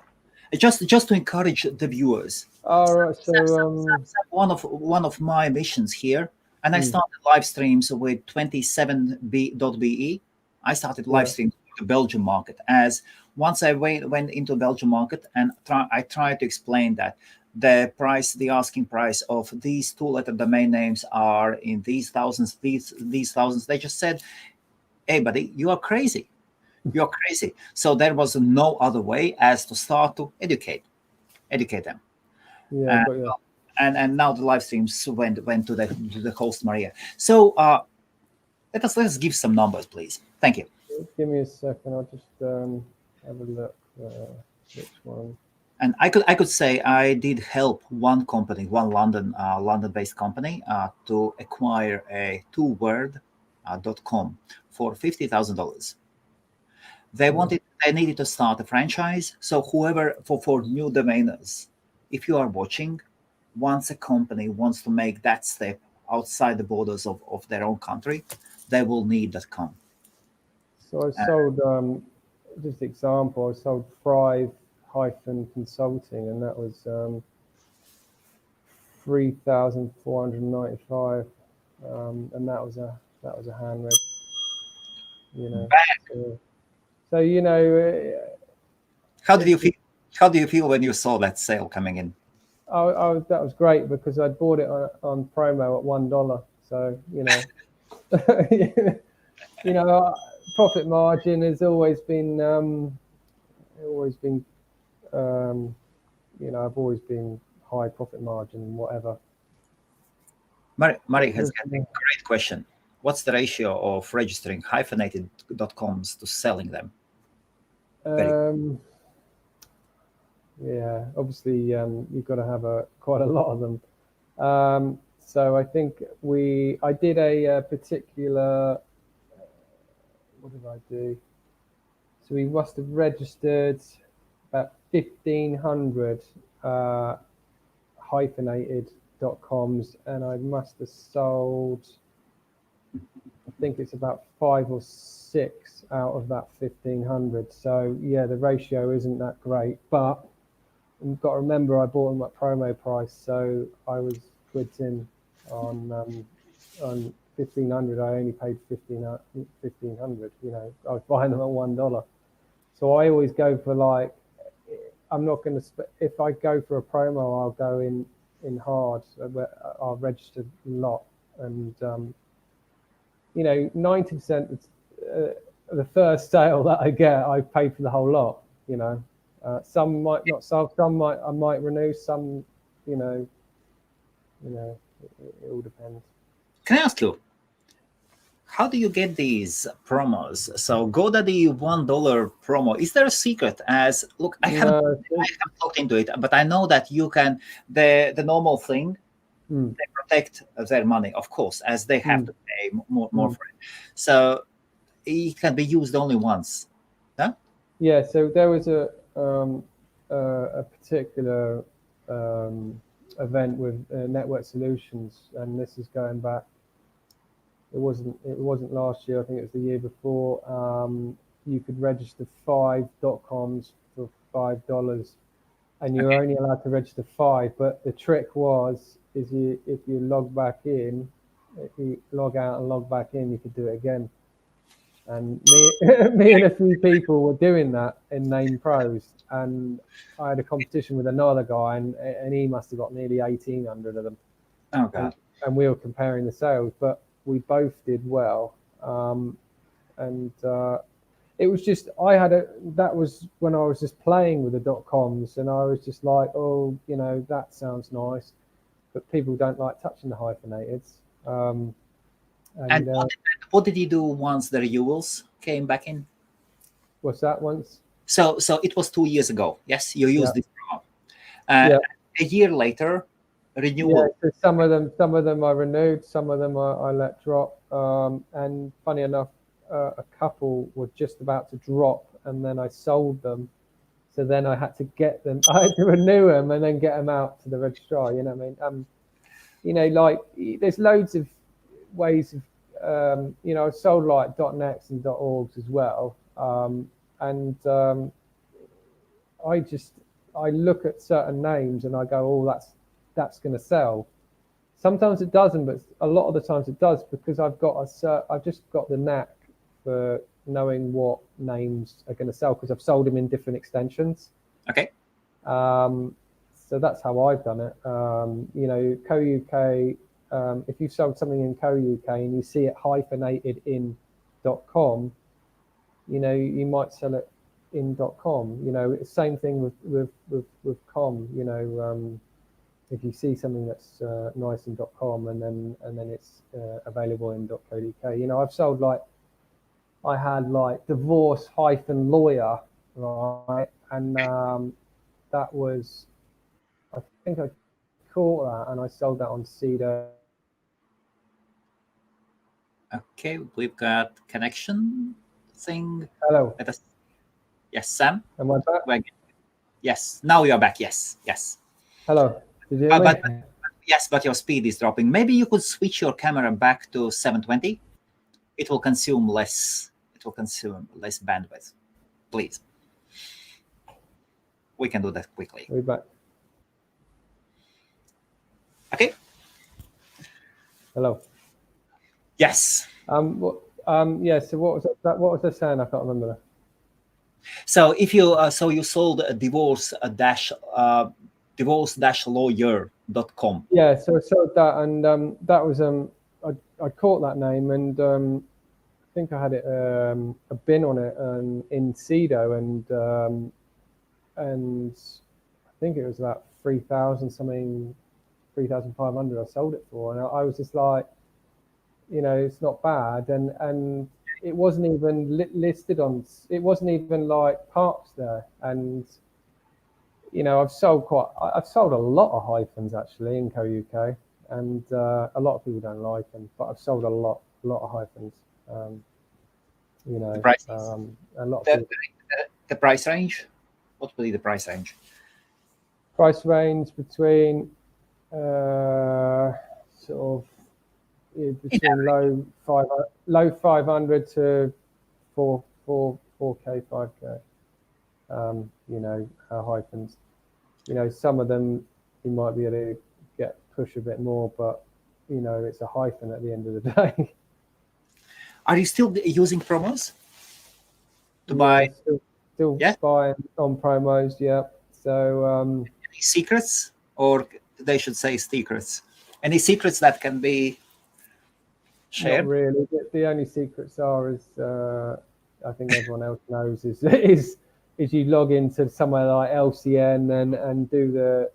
just to encourage the viewers. All right. So one of my missions here, and I started live streams with 27.be. I started live streams to the Belgian market. As once I went into the Belgian market, and I tried to explain that the asking price of these 2-letter domain names are in these thousands, these thousands. They just said, "Hey, buddy, you are crazy. You're crazy." So there was no other way as to start to educate them. Yeah. And now the live streams went to the HostMaria. So let us give some numbers, please. Thank you. Give me a second. I'll just have a look. Which one? And I could say I did help one company, one London-based company, to acquire a 2-word .com for $50,000. They needed to start a franchise. So whoever for new domainers, if you are watching, once a company wants to make that step outside the borders of their own country, they will need .com. So I sold just example. I sold Thrive-Consulting, and that was 3,495, and that was a hand read. So How did you feel? How do you feel when you saw that sale coming in? That was great because I bought it on promo at $1. So profit margin has always been I've always been high profit margin and whatever. Mari has got a great question. What's the ratio of registering hyphenated .coms to selling them? Yeah, obviously you've got to have quite a lot of them. So I think I did a particular. What did I do? So we must have registered about 1,500 hyphenated .coms, and I must have sold, I think it's about 5 or 6 out of that 1,500. So yeah, the ratio isn't that great, but you've got to remember I bought them at promo price, so I was quids in on 1,500. I only paid 1,500. I was buying them at $1. So I always go for, like, I'm not going to. If I go for a promo, I'll go in hard. I'll register a lot, and 90% of the first sale that I get, I pay for the whole lot. Some might not sell, some I might renew, some, it all depends. Can I ask you, how do you get these promos? So GoDaddy $1 promo, is there a secret? As look, I haven't looked into it, but I know that you can, the normal thing, they protect their money, of course, as they have to pay more for it. So it can be used only once. Huh? Yeah, so there was a particular event with Network Solutions, and this is going back. It wasn't last year. I think it was the year before. You could register 5 .coms for $5, and you're only allowed to register 5. But the trick if you log back in, if you log out and log back in, you could do it again. And me and a few people were doing that in Name Pros, and I had a competition with another guy, and he must have got nearly 1,800 of them. Oh God! And we were comparing the sales, but we both did well. It was just that was when I was just playing with the .coms, and I was just like, oh, that sounds nice, but people don't like touching the hyphenateds. And what did you do once the renewals came back in? What's that once? So it was 2 years ago. Yes, you used this promo. A year later, renewal. Yeah, so some of them I renewed, some of them I let drop. And funny enough, a couple were just about to drop, and then I sold them. So then I had to get them. I had to renew them and then get them out to the registrar. You know what I mean? Like there's loads of ways of. I've sold like .nets and .orgs as well. I look at certain names and I go, oh, that's going to sell. Sometimes it doesn't, but a lot of the times it does, because I've just got the knack for knowing what names are going to sell, because I've sold them in different extensions. Okay. So that's how I've done it. Co-UK, if you've sold something in Co-UK and you see it hyphenated in .com, you might sell it in .com. Same thing with com. If you see something that's nice in .com and then it's available in .co.uk. I've sold I had divorce-lawyer, right? And that was, I think I caught that and I sold that on Cedo. Okay, we've got connection thing. Hello. Yes, Sam. Am I back? Yes, now you are back. Yes. Hello. Did you hear me? But your speed is dropping. Maybe you could switch your camera back to 720. It will consume less. It will consume less bandwidth. Please. We can do that quickly. We're back. Okay. Hello. Yes. So what was that? What was I saying? I can't remember that. So if you you sold a divorce-lawyer.com. Yeah, so I sold that, and that was I caught that name, and I think I had it a bin on it in Cedo, and I think it was about 3,000 something, 3,500 I sold it for, and I was just like, it's not bad, and it wasn't even listed on. It wasn't even parked there, and I've sold a lot of hyphens actually in Co-UK, and a lot of people don't like them, but I've sold a lot of hyphens. The prices. A lot of the price range. What will be the price range? Price range between between low 500 to 4K, 5K. Hyphens. Some of them you might be able to push a bit more, but it's a hyphen at the end of the day. Are you still using promos to buy? Still buying on promos, yeah. So any secrets, or they should say secrets? Any secrets that can be shared? Not really. The only secrets are, I think everyone else knows, is you log into somewhere like LCN and do the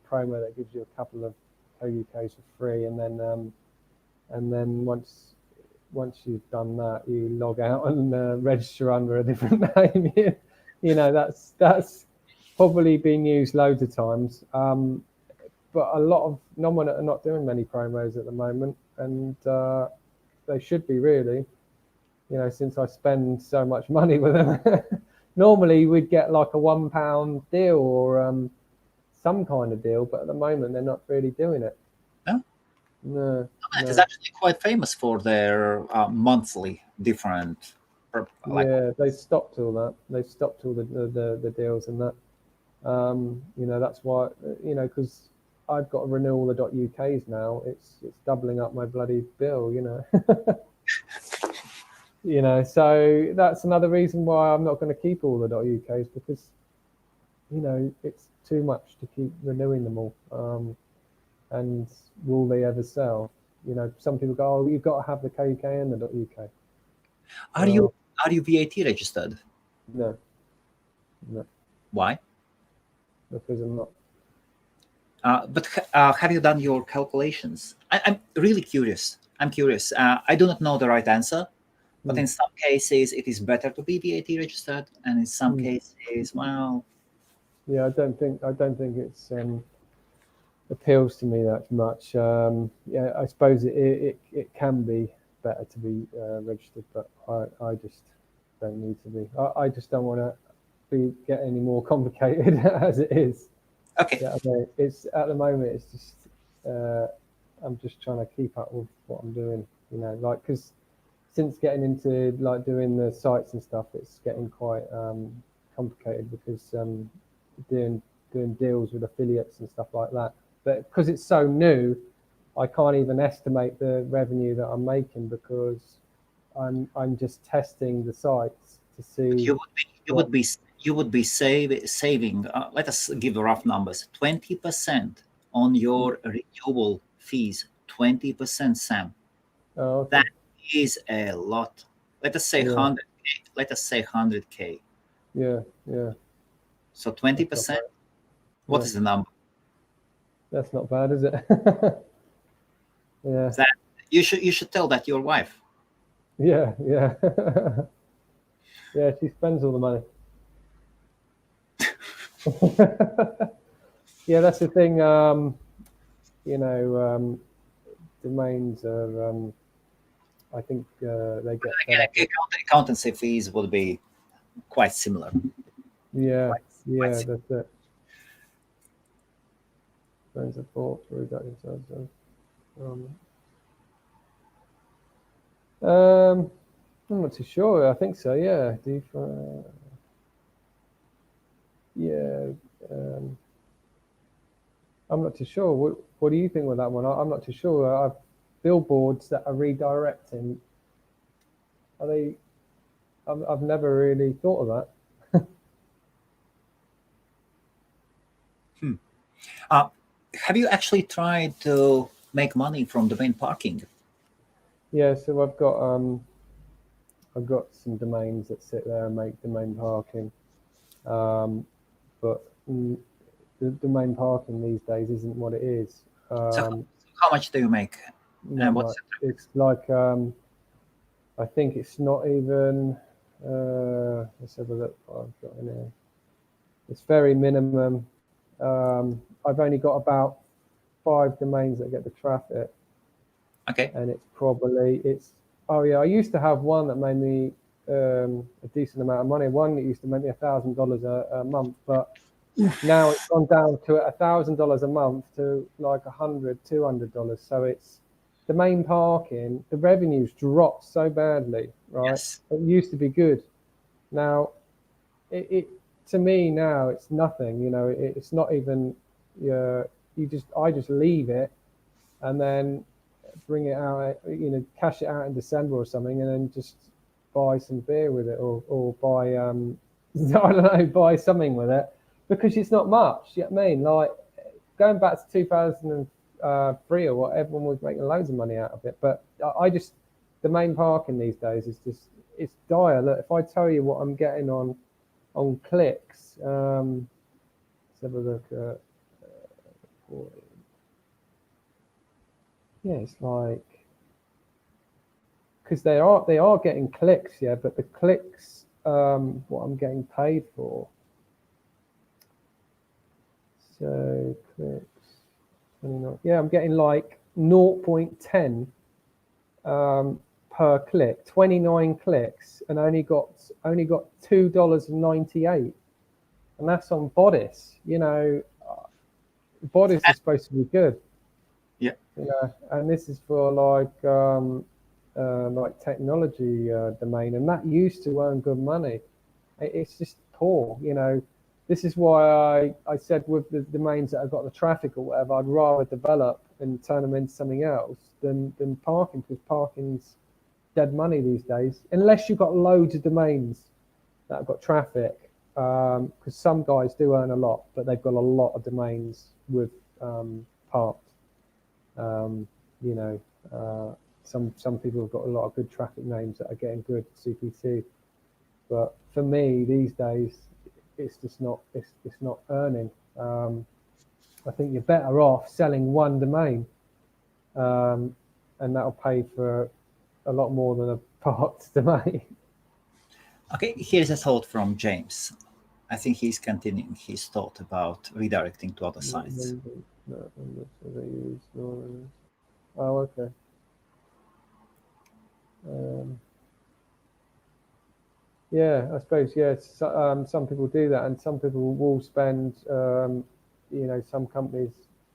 promo that gives you a couple of Co-UKs for free, and then once you've done that, you log out and register under a different name. That's probably been used loads of times. But a lot of non-one are not doing many promos at the moment, and they should be really. Since I spend so much money with them. Normally we'd get like a £1 deal or some kind of deal, but at the moment they're not really doing it. No? No. It is actually quite famous for their monthly different. Yeah, they stopped all that. They stopped all the deals and that. That's why, because I've got to renew all the .uk's now. It's doubling up my bloody bill, So that's another reason why I'm not going to keep all the .uk's, because it's too much to keep renewing them all. And will they ever sell? Some people go, oh, you've got to have the KUK and the .uk. Are you VAT registered? No. Why? Because I'm not. But have you done your calculations? I'm really curious. I'm curious. I do not know the right answer, but in some cases it is better to be VAT registered, and in some cases, well. Yeah, I don't think it's appeals to me that much. Yeah, I suppose it can be better to be registered, but I just don't need to be. I just don't want to get any more complicated as it is. Okay. Yeah, it's at the moment. It's just I'm just trying to keep up with what I'm doing. Because since getting into doing the sites and stuff, it's getting quite complicated, because doing deals with affiliates and stuff like that. But because it's so new, I can't even estimate the revenue that I'm making, because I'm just testing the sites to see. You would be saving. Let us give rough numbers: 20% on your renewal fees. 20%, Sam. Oh, okay. That is a lot. Let us say 100K. Let us say 100K. Yeah. So 20%. What is the number? That's not bad, is it? Yeah. That you should tell that your wife. Yeah. Yeah, she spends all the money. Yeah, that's the thing. Domains are. I think they get. Accountancy fees would be quite similar. Yeah, that's it. Phone support for reduction charges. I'm not too sure. I think so. Yeah. I'm not too sure. What do you think with that one? I'm not too sure. I've billboards that are redirecting. Are they? I've never really thought of that. Have you actually tried to make money from domain parking? Yeah, so I've got some domains that sit there and make domain parking, but the domain parking these days isn't what it is. So how much do you make? Not much. It's like I think it's not even. Let's have a look what I've got in here. It's very minimum. I've only got about 5 domains that get the traffic. Okay. And I used to have one that made me a decent amount of money. One that used to make me $1,000 a month, but now it's gone down to $1,000 a month to like $100, $200. So it's domain parking. The revenues dropped so badly, right? Yes. It used to be good. Now, it to me now it's nothing. It's not even. I just leave it, and then bring it out. Cash it out in December or something, and then just buy some beer with it, or buy I don't know, buy something with it, because it's not much. You know what I mean? Like going back to 2003 or what, everyone was making loads of money out of it. But the main parking these days is just, it's dire. Look, if I tell you what I'm getting on clicks, let's have a look at. Yeah, it's like, because they are getting clicks, yeah, but the clicks, what I'm getting paid for. So clicks, 29. Yeah, I'm getting like 0.10 per click, 29 clicks, and only got $2.98, and that's on bodice. bodies are supposed to be good. Yeah. And this is for like technology domain, and that used to earn good money. It's just poor, This is why I said with the domains that have got the traffic or whatever, I'd rather develop and turn them into something else than parking, because parking's dead money these days, unless you've got loads of domains that have got traffic, because some guys do earn a lot, but they've got a lot of domains with parked. Some people have got a lot of good traffic names that are getting good CPC, but for me these days it's just not earning. I think you're better off selling one domain, and that'll pay for a lot more than a parked domain. Okay, here's a thought from James. I think he's continuing his thought about redirecting to other sites. Oh, okay. Yeah, I suppose, yes. Some people do that, and some people will spend, some companies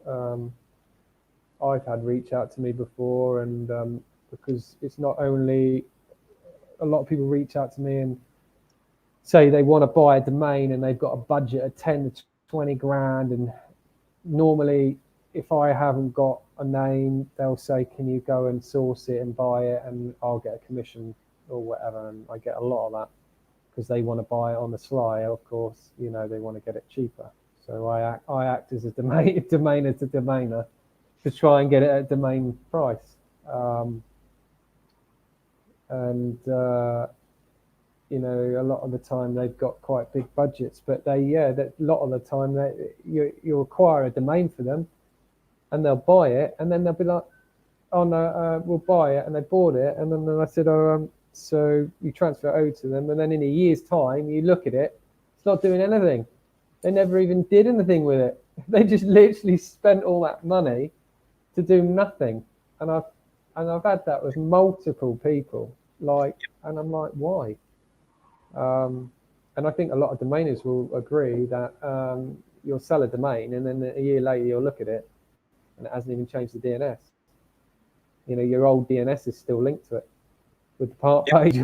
I've had reach out to me before, and because it's not only, a lot of people reach out to me and say they want to buy a domain and they've got a budget of 10 to 20 grand, and normally if I haven't got a name, they'll say, can you go and source it and buy it, and I'll get a commission or whatever, and I get a lot of that because they want to buy it on the sly. Of course, they want to get it cheaper. So I act as a domainer to domainer to try and get it at domain price. A lot of the time they've got quite big budgets, but a lot of the time you acquire a domain for them, and they'll buy it, and then they'll be like, "Oh no, we'll buy it," and they bought it, and then I said, "Oh, so you transfer it over to them," and then in a year's time, you look at it, it's not doing anything. They never even did anything with it. They just literally spent all that money to do nothing, and I've had that with multiple people, and I'm like, why? And I think a lot of domainers will agree that you'll sell a domain, and then a year later you'll look at it, and it hasn't even changed the DNS. Your old DNS is still linked to it with the park page.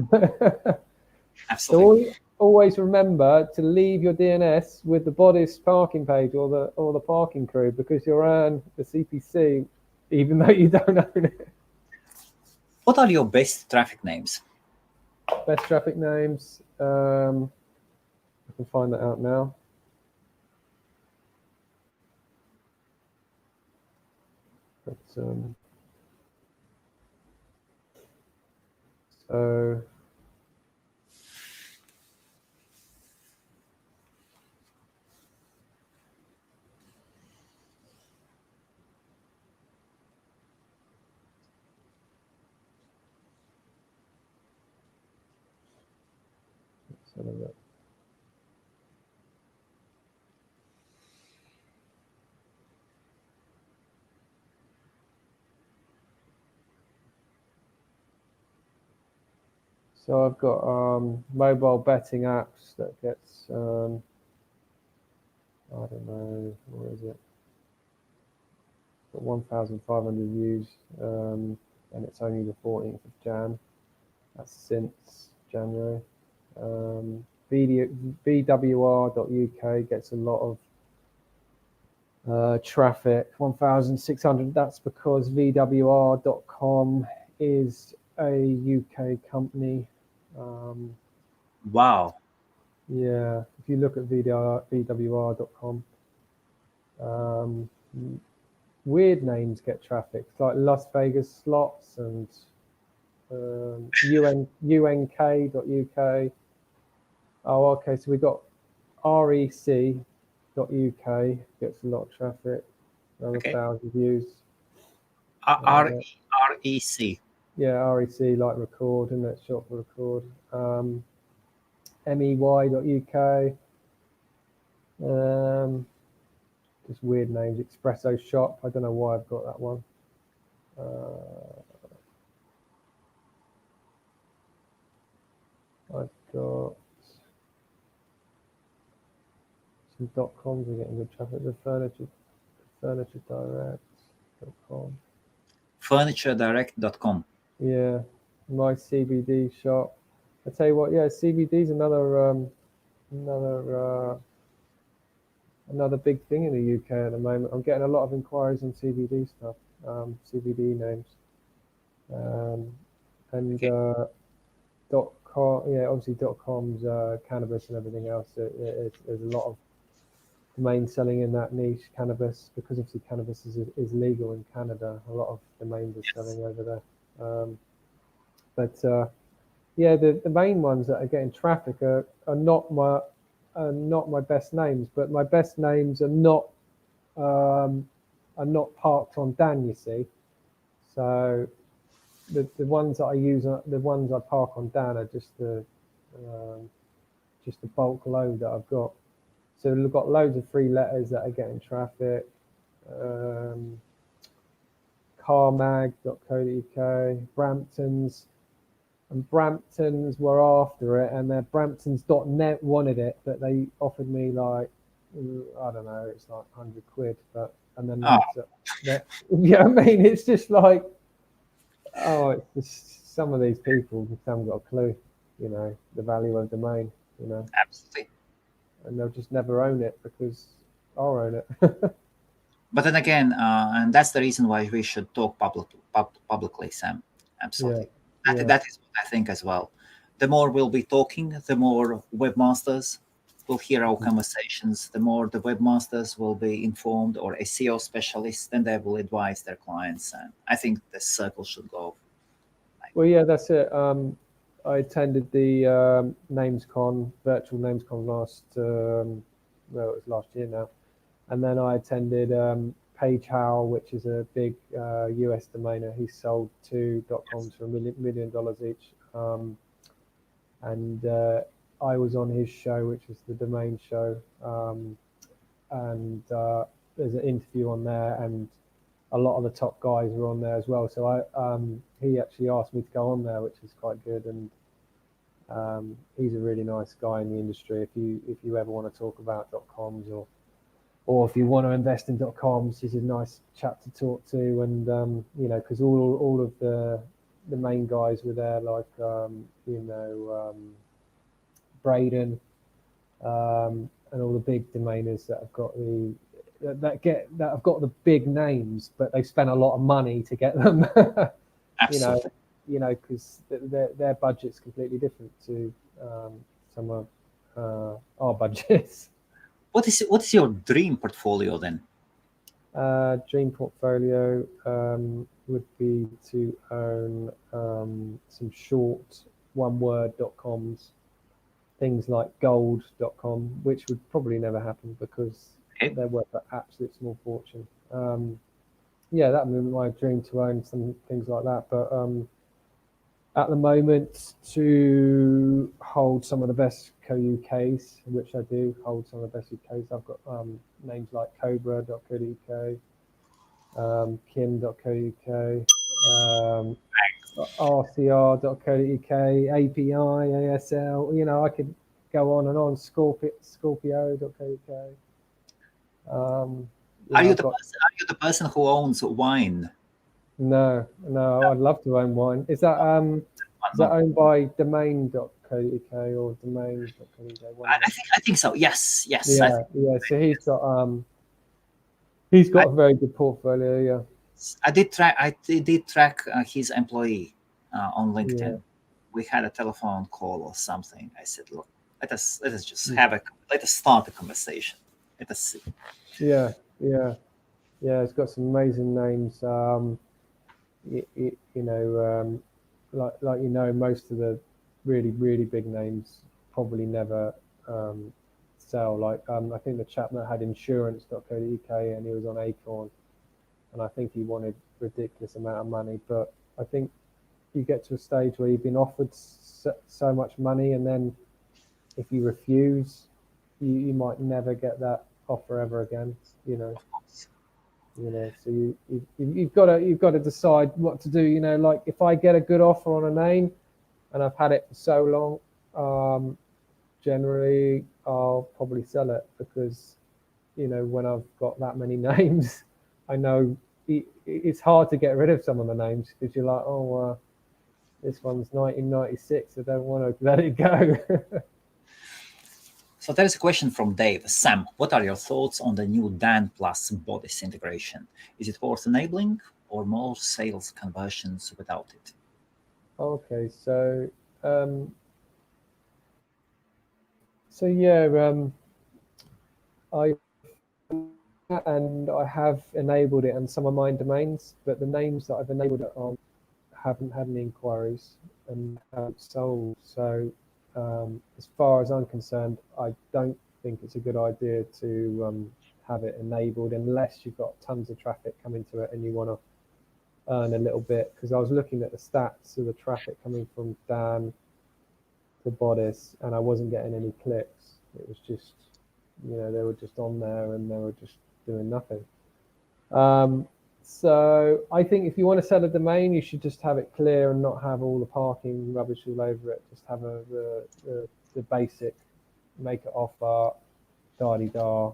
Absolutely. So always remember to leave your DNS with the bodice parking page or the parking crew, because you'll earn the CPC even though you don't own it. What are your best traffic names? Best traffic names. I can find that out now. But, so let's have a look. So I've got mobile betting apps that gets, I don't know, where is it? Got 1,500 views, and it's only the 14th of Jan. That's since January. VWR.uk gets a lot of traffic, 1,600. That's because VWR.com is a UK company. Wow. Yeah, if you look at VWR.com, weird names get traffic, like Las Vegas slots and UNK.uk. Oh, okay, so we got REC.uk gets a lot of traffic, another 1,000 views. REC. Yeah, REC, like record, and that's short for record. MEY.uk. Just weird names. Espresso Shop. I don't know why I've got that one. I've got some .coms are getting good traffic. The FurnitureDirect.com. FurnitureDirect.com. Yeah, my CBD shop. I tell you what, yeah, CBD is another big thing in the UK at the moment. I'm getting a lot of inquiries on CBD stuff, CBD names, and .com. Yeah, obviously .com's cannabis and everything else. There's a lot of domains selling in that niche, cannabis, because obviously cannabis is legal in Canada. A lot of domains are selling over there. But yeah, the main ones that are getting traffic are not my best names, but my best names are not parked on Dan, you see. So the ones that I use, the ones I park on Dan are just the bulk load that I've got. So we've got loads of free letters that are getting traffic. Carmag.co.uk, Bramptons. And Bramptons were after it, and their Bramptons.net wanted it, but they offered me like, I don't know, it's like 100 quid. And then yeah, I mean, it's just like, it's just some of these people just haven't got a clue, the value of domain, Absolutely. and they'll just never own it because I'll own it. But then again, and that's the reason why we should talk publicly, Sam. Absolutely. Yeah. That is what I think as well. The more we'll be talking, the more webmasters will hear our conversations, the more the webmasters will be informed, or SEO specialists, then they will advise their clients. And I think the circle should go. Well, yeah, that's it. I attended the virtual NamesCon it was last year now. And then I attended Page Howell, which is a big US domainer. He sold 2 .coms for $1 million each. And I was on his show, which was the domain show. And there's an interview on there, and a lot of the top guys were on there as well. So he actually asked me to go on there, which is quite good. And he's a really nice guy in the industry. If you ever want to talk about .coms or if you want to invest in .coms, he's a nice chap to talk to. And because all of the main guys were there, like Braden, and all the big domainers that have got the big names, but they spent a lot of money to get them. Absolutely. Because their budget's completely different to some of our budgets. What is your dream portfolio then? Dream portfolio would be to own some short one-word .coms, things like gold.com, which would probably never happen because they're worth an absolute small fortune. That would be my dream, to own some things like that. But at the moment, to hold some of the best co-UKs, which I do hold some of the best UKs. I've got names like cobra.co.uk, kim.co.uk, rcr.co.uk, API, ASL. I could go on and on. Scorpio.co.uk. Are you the person who owns wine? No, I'd love to own wine. Is that owned by domain.co.uk or domain.co.uk? I think so. Yes. Yeah. So he's got a very good portfolio. Yeah. I did track his employee on LinkedIn. Yeah. We had a telephone call or something. I said, "Look, let us just let us start the conversation. Let us see." Yeah. It's got some amazing names. Most of the really, really big names probably never sell. Like I think the chap that had insurance.co.uk, and he was on Acorn, and I think he wanted ridiculous amount of money. But I think you get to a stage where you've been offered so much money, and then if you refuse, you might never get that offer ever again. So you've got to decide what to do. Like if I get a good offer on a name, and I've had it for so long, generally I'll probably sell it, because when I've got that many names, I know it's hard to get rid of some of the names because you're like, oh, this one's 1996. I don't want to let it go. So there is a question from Dave. Sam, what are your thoughts on the new Dan plus bodice integration? Is it worth enabling or more sales conversions without it? Okay, so yeah, I have enabled it on some of my domains, but the names that I've enabled it on haven't had any inquiries and haven't sold. So as far as I'm concerned, I don't think it's a good idea to have it enabled unless you've got tons of traffic coming to it and you want to earn a little bit. Because I was looking at the stats of the traffic coming from Dan to bodice and I wasn't getting any clicks. It was just, they were just on there and they were just doing nothing. So I think if you want to sell a domain, you should just have it clear and not have all the parking rubbish all over it. Just have the basic, make it offer, da-di-da,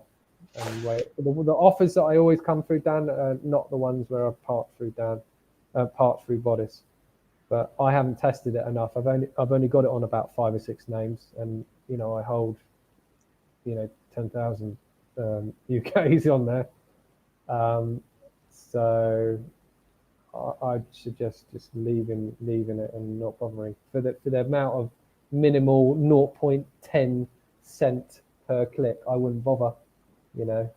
and wait. The offers that I always come through Dan are not the ones where I part through bodice. But I haven't tested it enough. I've only got it on about 5 or 6 names, and I hold 10,000 UKs on there. So I'd suggest just leaving it and not bothering for the amount of minimal 0.10 cent per click. I wouldn't bother, but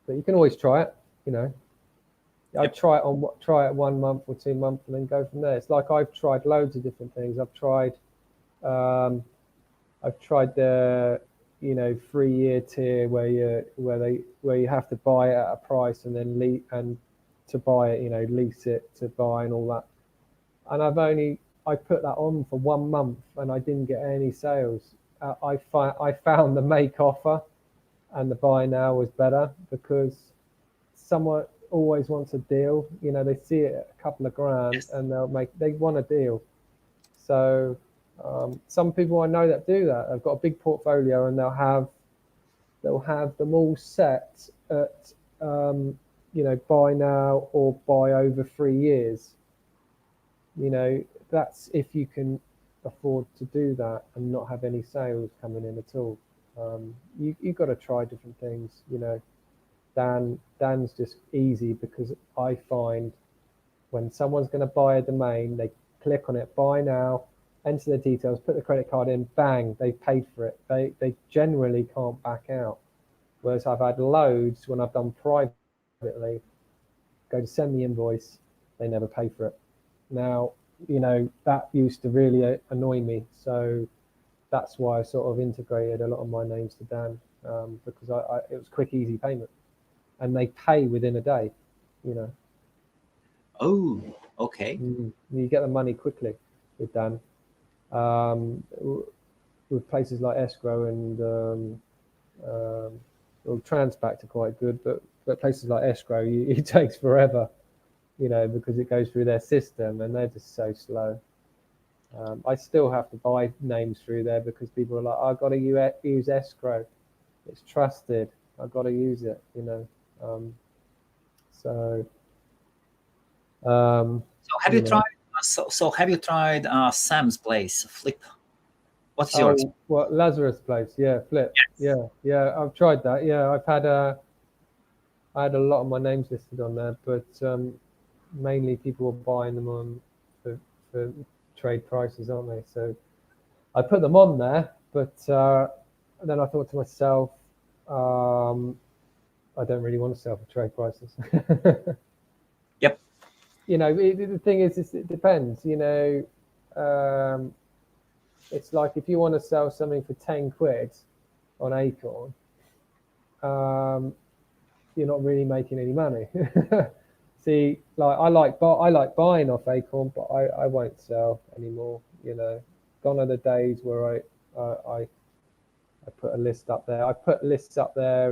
you can always try it. I'd try it 1 month or 2 months and then go from there. It's like I've tried loads of different things. I've tried the 3-year tier where you have to buy it at a price and then to buy it, lease it to buy and all that. And I put that on for 1 month and I didn't get any sales. I found the make offer and the buy now was better because someone always wants a deal. They see it at a couple of grand and they want a deal. So some people I know that do that. They've got a big portfolio and they'll have them all set at buy now or buy over 3 years. That's if you can afford to do that and not have any sales coming in at all. You've got to try different things. Dan's just easy because I find when someone's going to buy a domain, they click on it, buy now, enter the details, put the credit card in, bang, they've paid for it. They generally can't back out. Whereas I've had loads when I've done privately, go to send the invoice, they never pay for it. Now, that used to really annoy me. So that's why I sort of integrated a lot of my names to Dan because it was quick, easy payment. And they pay within a day, Oh, okay. You get the money quickly with Dan. With places like escrow and Transpact are quite good, but places like escrow, it takes forever, because it goes through their system and they're just so slow. I still have to buy names through there because people are like, I've got to use escrow. It's trusted. I've got to use it, So have you tried? So have you tried Sam's Place Flip? What's yours? What, Lazarus Place? Yeah, Flip. Yes. Yeah. I've tried that. Yeah, I had a lot of my names listed on there, but mainly people were buying them on for trade prices, aren't they? So I put them on there, but then I thought to myself, I don't really want to sell for trade prices. Yep. The thing is, it depends. It's like if you want to sell something for 10 quid on Acorn, you're not really making any money. See, like I like buying off Acorn, but I won't sell anymore. Gone are the days where I put a list up there. I put lists up there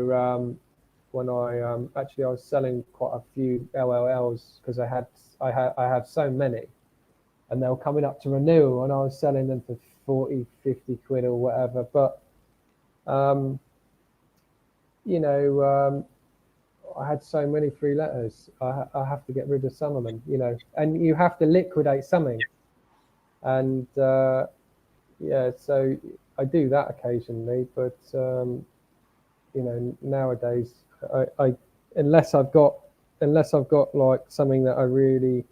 when I was selling quite a few LLLs because I have so many, and they were coming up to renewal, and I was selling them for 40, 50 quid or whatever. But I had so many free letters. I have to get rid of some of them, you know, and you have to liquidate something. And yeah, so I do that occasionally, but you know, nowadays I unless I've got like something that I really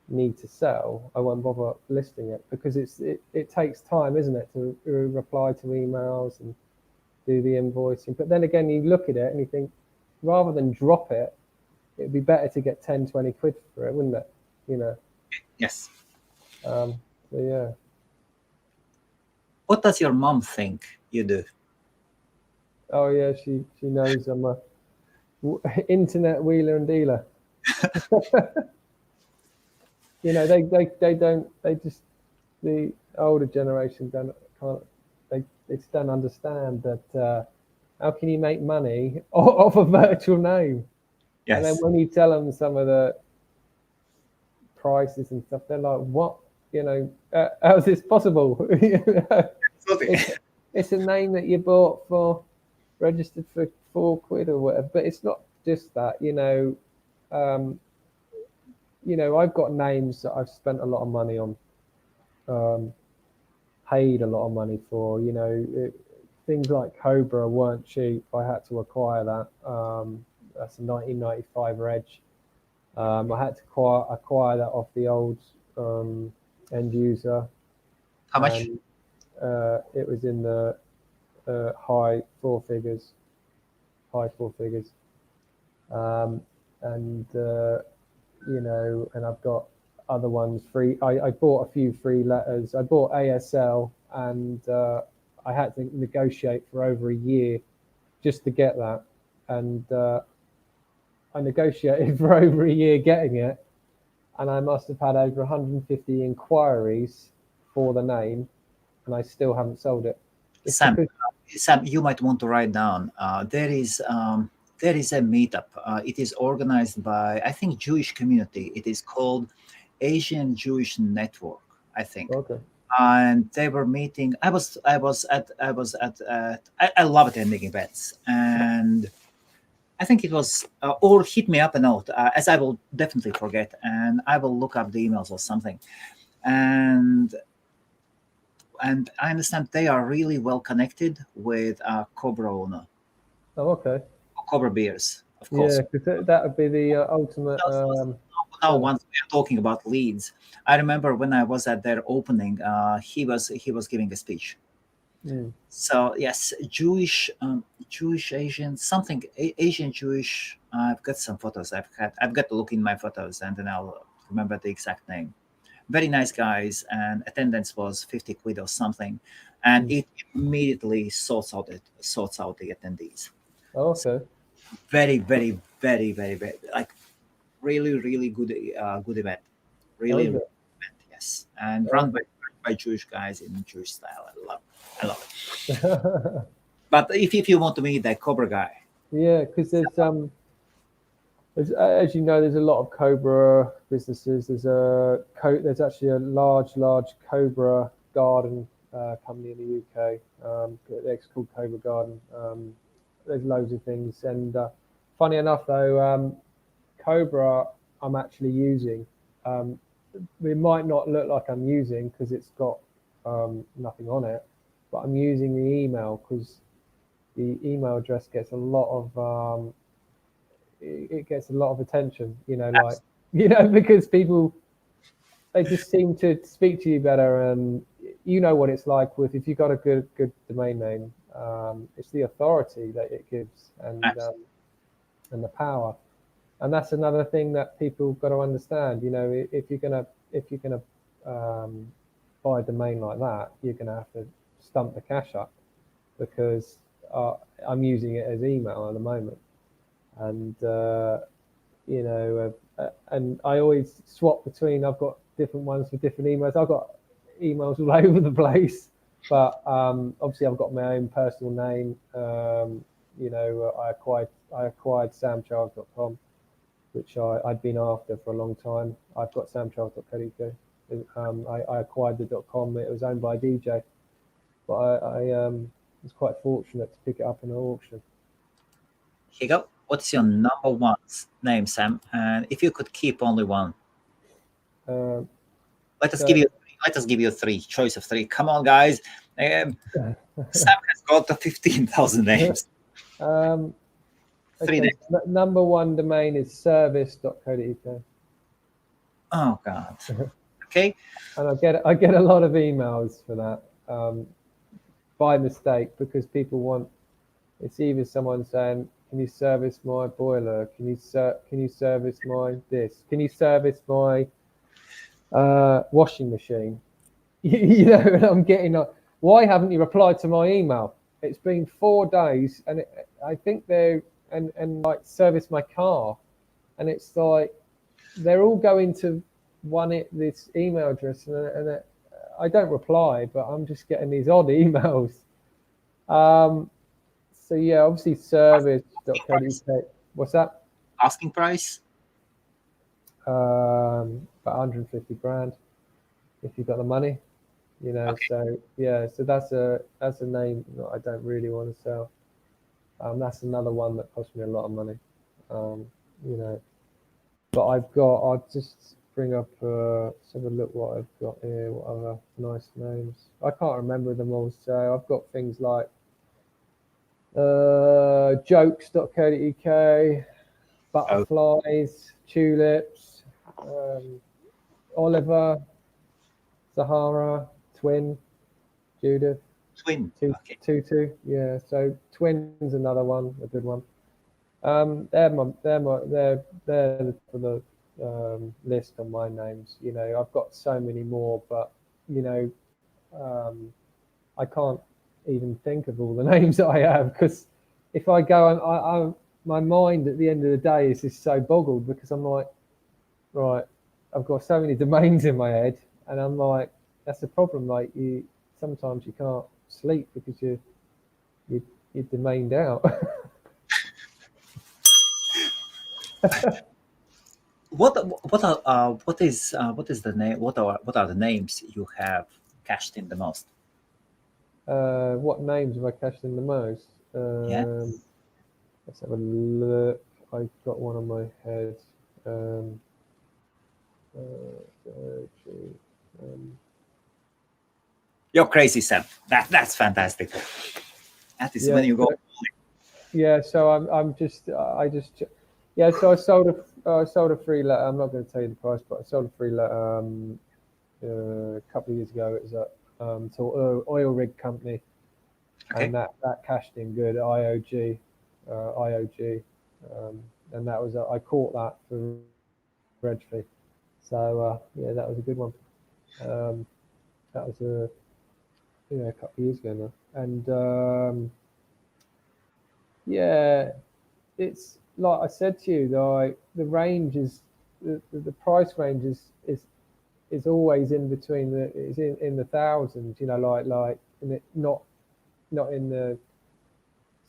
need to sell, I won't bother listing it, because it takes time, isn't it, to reply to emails and do the invoicing. But then again, you look at it and you think, rather than drop it, it'd be better to get 10-20 quid for it, wouldn't it, you know? Yes. So yeah. What does your mom think you do? Oh yeah, she knows I'm a internet wheeler and dealer. You know, they just, the older generation they just don't understand that how can you make money off a virtual name? Yes. And then when you tell them some of the prices and stuff, they're like, what? You know, how is this possible? It's a name that you bought for, registered for 4 quid or whatever. But it's not just that, you know. You know, I've got names that I've spent a lot of money on, paid a lot of money for. You know, things like Cobra weren't cheap. I had to acquire that. That's a 1995 Reg. I had to acquire that off the old end user. How much? And, it was in the high four figures. And you know, and I've got other ones free. I bought a few free letters. I bought ASL, and I had to negotiate for over a year just to get that. And I negotiated for over a year getting it, and I must have had over 150 inquiries for the name, and I still haven't sold it. Sam, you might want to write down. There is a meetup. It is organized by, I think, Jewish community. It is called Asian Jewish Network, I think. Okay. And they were meeting. I love attending events, and I think it was, or hit me up a note, as I will definitely forget, and I will look up the emails or something. And I understand they are really well connected with Cobra owner. Oh, okay. Cobra beers, of course. Yeah, because that would be the ultimate. Now, once we are talking about leads, I remember when I was at their opening, he was giving a speech. So yes, Jewish, Asian, something Asian Jewish. I've got some photos. I've got to look in my photos, and then I'll remember the exact name. Very nice guys, and attendance was 50 quid or something, and it immediately sorts out the attendees. Oh, okay. So very, very, very, very, very, like really good event. Really, Okay. event, yes, and run by Jewish guys in Jewish style. I love it. But if you want to meet that Cobra guy, yeah, because there's as you know, there's a lot of Cobra businesses. There's actually a large Cobra garden company in the UK. It's called Cobra Garden. There's loads of things, and funny enough, though, Cobra I'm actually using. It might not look like I'm using because it's got nothing on it, but I'm using the email because the email address gets a lot of it gets a lot of attention, you know, like, you know, because people, they just seem to speak to you better, and you know what it's like with, if you've got a good domain name, it's the authority that it gives, and the power. And that's another thing that people got to understand. You know, if you're gonna buy a domain like that, you're gonna have to stump the cash up, because I'm using it as email at the moment, and you know, and I always swap between. I've got different ones for different emails. I've got emails all over the place, but obviously I've got my own personal name. You know, I acquired samcharles.com, which I'd been after for a long time. I've got samcharles.co.uk. I acquired the .com. It was owned by DJ, but I was quite fortunate to pick it up in an auction. Here you go. What's your number one name, Sam? And if you could keep only one, let us give you three. Choice of three. Come on, guys. Sam has got the 15,000 names. Three Okay, names. number one domain is service.co.uk. Oh God. Okay. And I get a lot of emails for that by mistake, because people want, it's either someone saying, can you service my boiler? Can you service my this? Can you service my washing machine? You know, and I'm getting why haven't you replied to my email? It's been 4 days, and I think they're and like service my car, and it's like they're all going to this email address, and I don't reply, but I'm just getting these odd emails. So yeah, obviously service.co.uk. What's that? Asking price? About 150 grand if you've got the money, you know. Okay. So yeah, so that's a name that I don't really want to sell. That's another one that cost me a lot of money, you know. But I'll just bring up, let's have a look what I've got here, what other nice names. I can't remember them all, so I've got things like jokes.co.uk, butterflies, tulips, Oliver, Sahara, Twin, Judith, Twin. Okay. Tutu. Yeah, so Twin's another one, a good one. They're for the list on my names. You know, I've got so many more, but you know, I can't even think of all the names that I have, because if I go, my mind at the end of the day is just so boggled, because I'm like, right, I've got so many domains in my head, and I'm like, that's the problem. Like sometimes you can't sleep because you're domained out. What is the name? What are the names you have cashed in the most? What names have I cashed in the most? Yeah. Let's have a look. I've got one on my head. You're crazy, Sam. That's fantastic. That is when you go. Yeah, so yeah. So I sold a free letter. I'm not going to tell you the price, but I sold a free letter a couple of years ago. It was to an oil rig company, Okay. and that cashed in good. IOG, and that was I caught that for reg fee. So yeah, that was a good one. That was a couple of years ago now, and yeah, it's like I said to you, the range is the price range is always in between is in the thousands, you know, like in it, not in the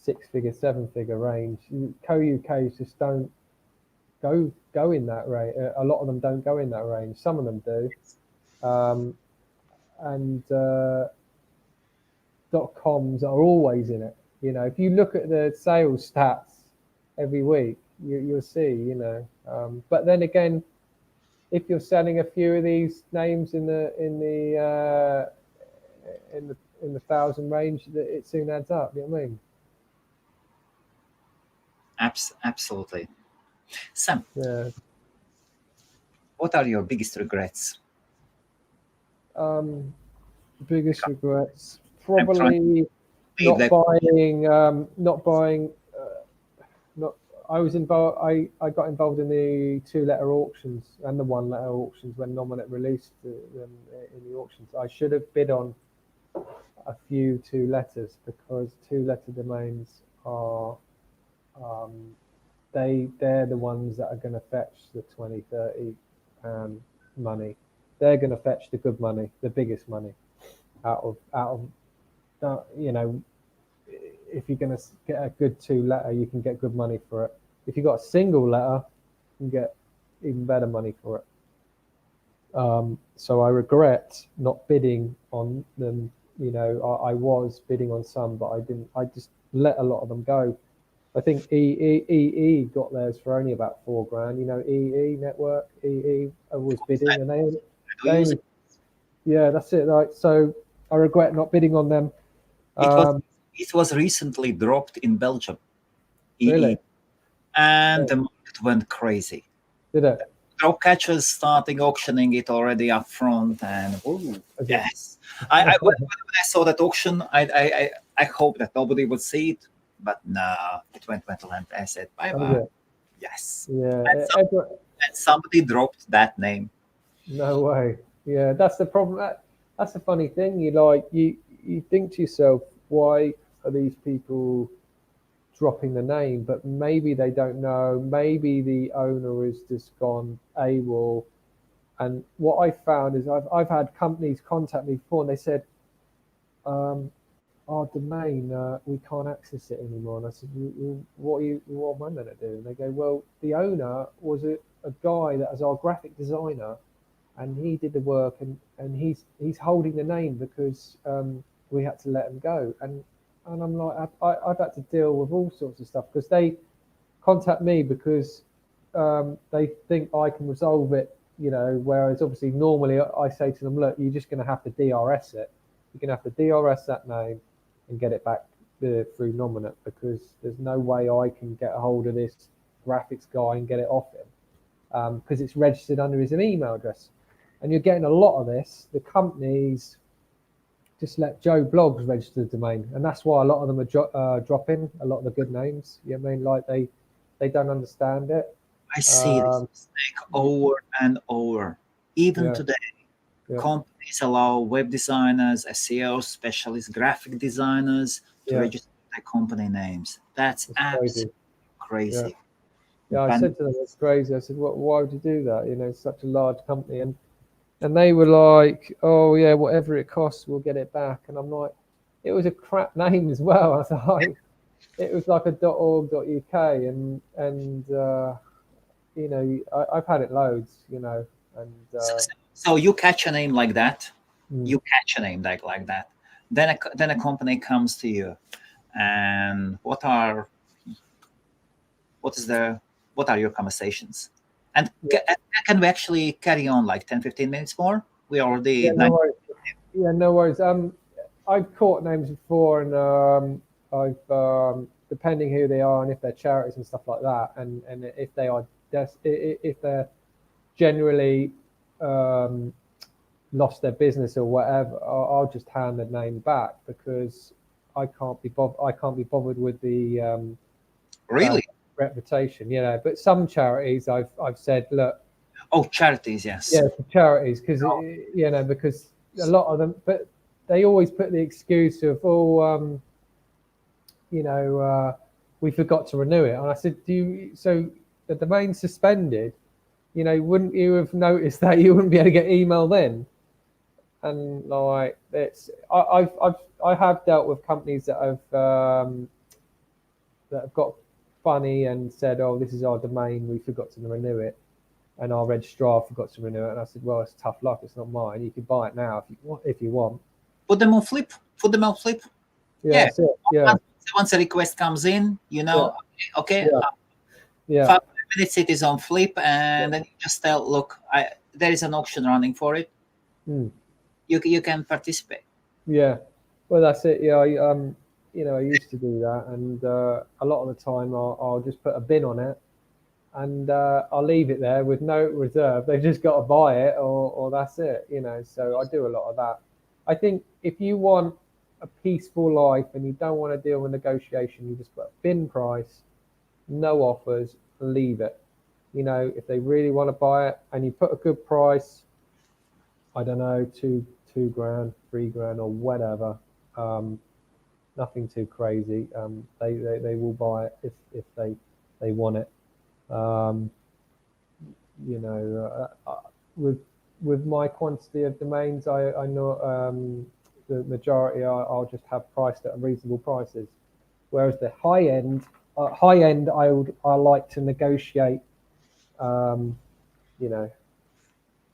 6-figure, 7-figure range. Co-UKs just don't go in that range. A lot of them don't go in that range. Some of them do, and .coms are always in it. You know, if you look at the sales stats every week, you'll see, you know. But then again, if you're selling a few of these names in the 1,000 range, it soon adds up. You know what I mean? Absolutely. Sam, Yeah. what are your biggest regrets? Biggest regrets, probably Not buying. I was involved. I got involved in the 2-letter auctions and the 1-letter auctions when Nominate released them in the auctions. I should have bid on a few 2-letters, because 2-letter domains are they're the ones that are going to fetch the 20, 30 money. They're going to fetch the good money, the biggest money out of you know. If you're going to get a good 2-letter, you can get good money for it. If you've got a single letter, you can get even better money for it. So I regret not bidding on them. You know, I was bidding on some, but I didn't. I just let a lot of them go. I think EE got theirs for only about £4,000. You know, EE network, EE was bidding, and I do they use only, yeah, that's it. Right, so I regret not bidding on them. It was recently dropped in Belgium, Really? EE, and Yeah. the market went crazy. Did it? Drop catchers starting auctioning it already up front, and Okay. yes, when I saw that auction, I hope that nobody would see it, but no, it went and I said bye bye. Okay. Yes, Yeah. and somebody dropped that name. No way. Yeah, that's the problem. That's the funny thing. You think to yourself, why are these people dropping the name? But maybe they don't know. Maybe the owner has just gone AWOL. And what I found is I've had companies contact me before, and they said, our domain, we can't access it anymore. And I said, what am I meant to do? And they go, well, the owner was a guy that was our graphic designer, and he did the work, and he's holding the name because we had to let him go. And I'm like, I've had to deal with all sorts of stuff, because they contact me because they think I can resolve it, you know, whereas obviously normally I say to them, look, you're just going to have to DRS it. You're going to have to DRS that name and get it back through Nominate, because there's no way I can get a hold of this graphics guy and get it off him, because it's registered under his email address. And you're getting a lot of this. The companies just let Joe Blogs register the domain, and that's why a lot of them are dropping a lot of the good names. You know what I mean? Like they don't understand it. I see this mistake over and over. Even today, companies allow web designers, SEO specialists, graphic designers to register their company names. That's absolutely crazy. Yeah, I said to them, it's crazy. I said, why would you do that? You know, it's such a large company. And they were like, oh, yeah, whatever it costs, we'll get it back. And I'm like, it was a crap name as well. I was like, it was like a .org.uk. And you know, I've had it loads, you know. And so you catch a name like that. You catch a name like that. Then a company comes to you, and what are your conversations? And can we actually carry on like 10-15 minutes more? We already no worries. I've caught names before, and I've depending who they are and if they're charities and stuff like that, and if they are if they're generally lost their business or whatever, I'll just hand the name back, because I can't be bothered with the reputation, you know. But some charities I've said, look. Oh, charities, yes. Yeah, for charities, because you know, because a lot of them, but they always put the excuse of, you know, we forgot to renew it. And I said, so the domain's suspended, you know, wouldn't you have noticed that? You wouldn't be able to get email then? And like, I have dealt with companies that have got funny and said, oh, this is our domain, we forgot to renew it, and our registrar forgot to renew it. And I said, well, it's tough luck, it's not mine, you can buy it now if you want. Put them on Flip. Yeah. Once a request comes in, you know, okay, 5 minutes it is on Flip, and then you just tell, look, there is an auction running for it. You can participate. Yeah, well, that's it. Yeah, you know, I used to do that, and a lot of the time I'll just put a bin on it, and I'll leave it there with no reserve. They've just got to buy it, or that's it. You know, so I do a lot of that. I think if you want a peaceful life and you don't want to deal with negotiation, you just put a bin price, no offers, leave it. You know, if they really want to buy it and you put a good price, I don't know, $2,000, $3,000 or whatever, nothing too crazy. They will buy it if they want it. You know, with my quantity of domains, I know the majority I'll just have priced at reasonable prices, whereas the high end I like to negotiate. You know,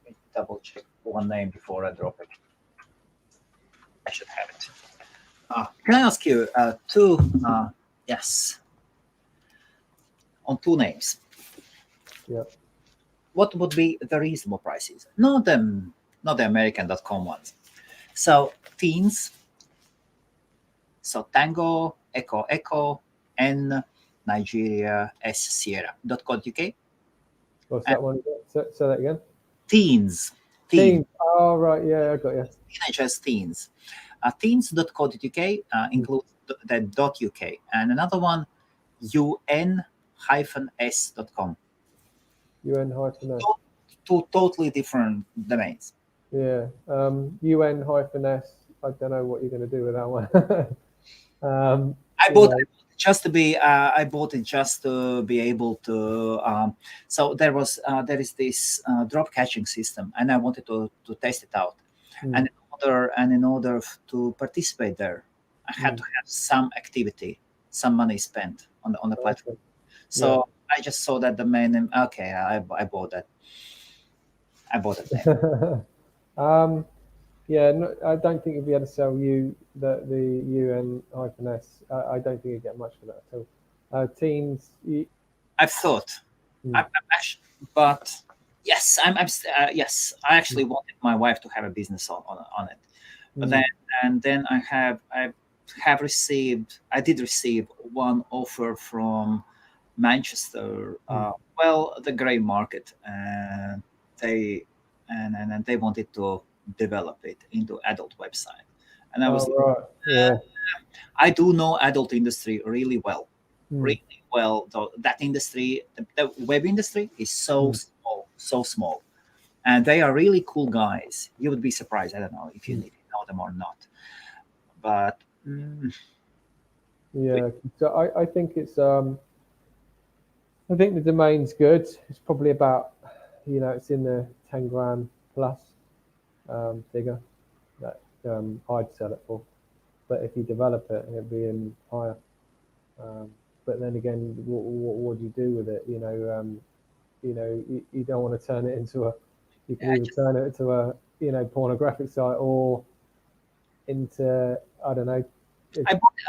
Let me double check one name before I drop it. I should have it. Can I ask you yes? on two names. Yeah. What would be the reasonable prices? Not the American.com ones. So teens. So Tango, Echo, N, Nigeria, S, Sierra.co.uk. What's that one? Say that again. Teens. Teens. Oh, right. Yeah, I got you. Teenagers, teens. Teens.co.uk includes the .uk. And another one, un-s.com. UN-S. Two totally different domains. Yeah. UN-S. I don't know what you're going to do with that one. I bought it just to be. I bought it just to be able to. So there is this drop catching system, and I wanted to test it out. And in order to participate there, I had to have some activity, some money spent on the platform. So I just saw that domain and okay, I bought that. I bought it there. Yeah, no, I don't think you'll be able to sell the UN-S. I don't think you get much for that at all. Teens. I've thought, I'm actually, but yes, yes, I actually wanted my wife to have a business on it, but then I did receive one offer from Manchester, the grey market, and they wanted to develop it into adult website, and I was I do know adult industry really well, Though that industry, the web industry, is so small, and they are really cool guys. You would be surprised. I don't know if you know them or not, but yeah. So I think it's I think the domain's good. It's probably about, it's in the 10 grand plus figure that I'd sell it for. But if you develop it, it'd be in higher. But then again, what do you do with it? You don't want to turn it into you can either turn it into a pornographic site or into, I don't know.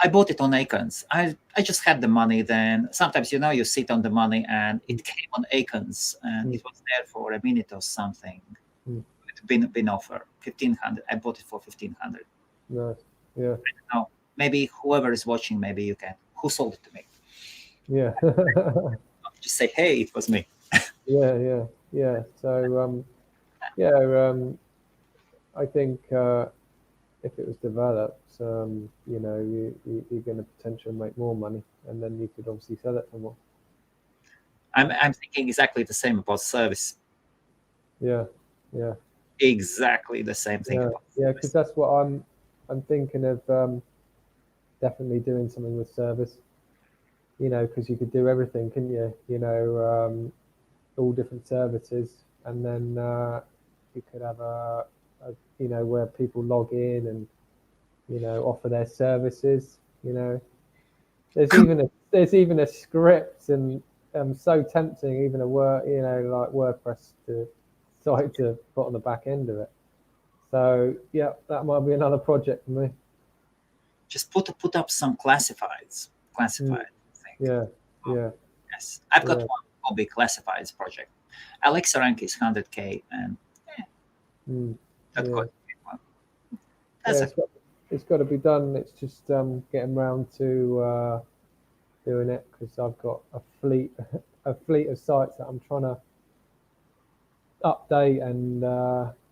I bought it on Acorns. I just had the money. Then sometimes you sit on the money, and it came on Acorns, and it was there for a minute or something. It's been offer 1,500. I bought it for 1,500. Nice. Yeah. I don't know. Maybe whoever is watching, maybe you can. Who sold it to me? Yeah. Just say, hey, it was me. Yeah. So I think if it was developed, you're going to potentially make more money, and then you could obviously sell it for more. I'm thinking exactly the same about service. Yeah. Exactly the same thing. Yeah, because that's what I'm thinking of. Definitely doing something with service. Because you could do everything, couldn't you? All different services, and then you could have a where people log in and offer their services. There's even a script, and so tempting, even a like WordPress site to put on the back end of it. So yeah, that might be another project for me. Just put up some classifieds. Yeah. Yes, I've got one hobby classifieds project. Alexa rank is 100K, and that's good. It's got to be done. It's just getting round to doing it, because I've got a fleet of sites that I'm trying to update, and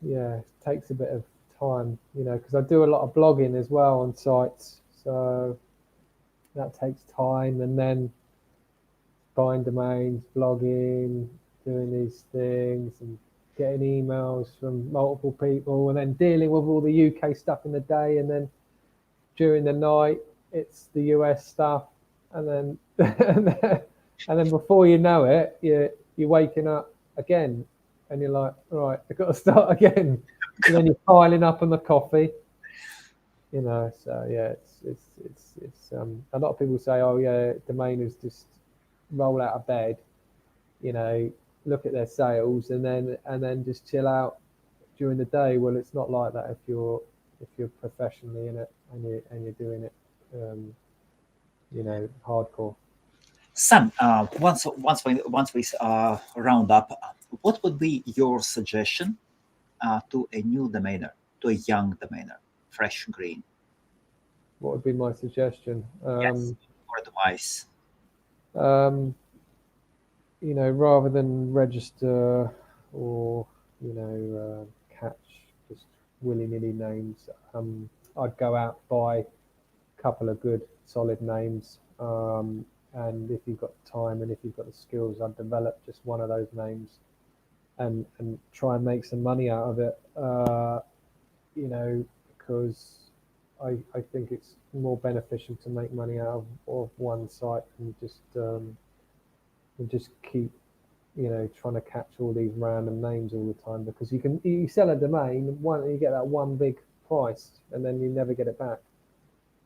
it takes a bit of time, because I do a lot of blogging as well on sites, so that takes time, and then buying domains, blogging, doing these things, and getting emails from multiple people, and then dealing with all the UK stuff in the day, and then during the night it's the US stuff, and then and then before you know it, you're waking up again, and you're like, right, I've got to start again, and then you're piling up on the coffee, So yeah, it's a lot of people say, oh yeah, domainers just roll out of bed, look at their sales, and then just chill out during the day. Well, it's not like that if you're professionally in it and you're doing it, hardcore. Sam, once we round up, what would be your suggestion to a new domainer, to a young domainer, fresh green? What would be my suggestion? Yes, or advice? Rather than register or catch just willy-nilly names, I'd go out, buy a couple of good solid names, and if you've got time and if you've got the skills, I'd develop just one of those names and try and make some money out of it, because I think it's more beneficial to make money out of one site and just keep trying to catch all these random names all the time, because you sell a domain you get that one big price and then you never get it back.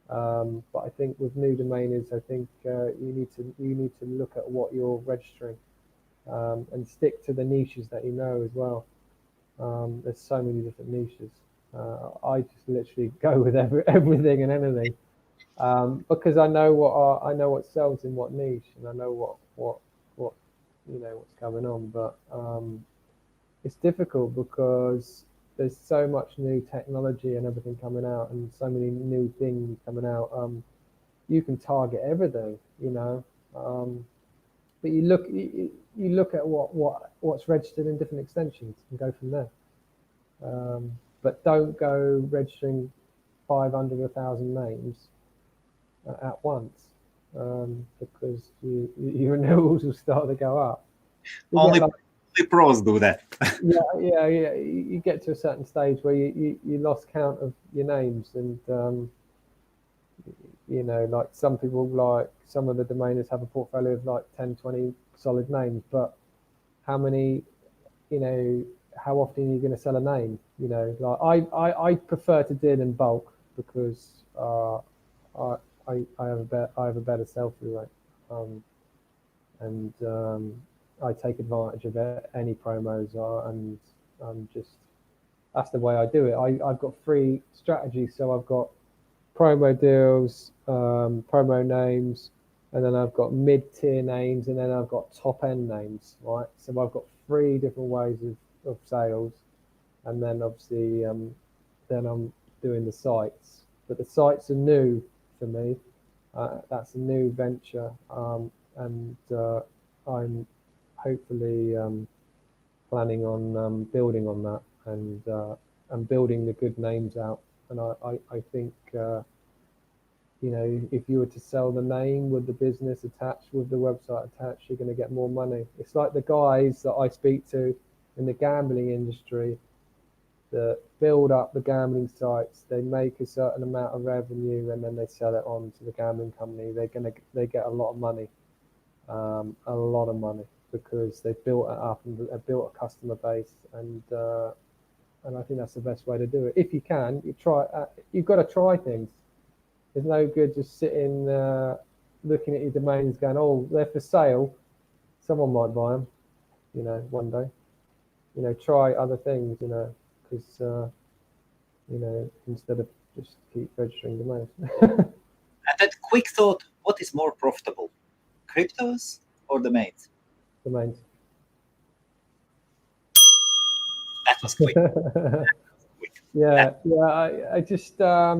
But I think with new domainers, I think you need to look at what you're registering, and stick to the niches that you know as well. There's so many different niches. I just literally go with everything and anything, because I know what sells in what niche, and I know what what's going on. But it's difficult because there's so much new technology and everything coming out, and so many new things coming out. You can target everything, but you look at what's registered in different extensions and go from there. But don't go registering 500 or 1,000 names at once, because your renewals will start to go up. Only pros do that. yeah. You get to a certain stage where you lost count of your names, and like some people, like some of the domainers have a portfolio of like 10, 20 solid names, but how many, how often are you going to sell a name? Like I prefer to do it in bulk, because I have a better sell-through rate, and I take advantage of it. Any promos are, and just that's the way I do it. I've got 3 strategies, so I've got promo deals, promo names, and then I've got mid-tier names, and then I've got top-end names, right? So I've got 3 different ways of sales, and then obviously then I'm doing the sites. But the sites are new for me. That's a new venture, and I'm hopefully planning on building on that, and building the good names out. And I think if you were to sell the name with the business attached, with the website attached, you're going to get more money. It's like the guys that I speak to in the gambling industry that build up the gambling sites. They make a certain amount of revenue, and then they sell it on to the gambling company. They get a lot of money, because they built it up and they built a customer base, and I think that's the best way to do it. If you can, you've got to try things. There's no good just sitting looking at your domains going, oh, they're for sale, someone might buy them, one day. Try other things, because instead of just keep registering domains. And that quick thought, what is more profitable, cryptos or domains? Domains. That was quick. Yeah. I just I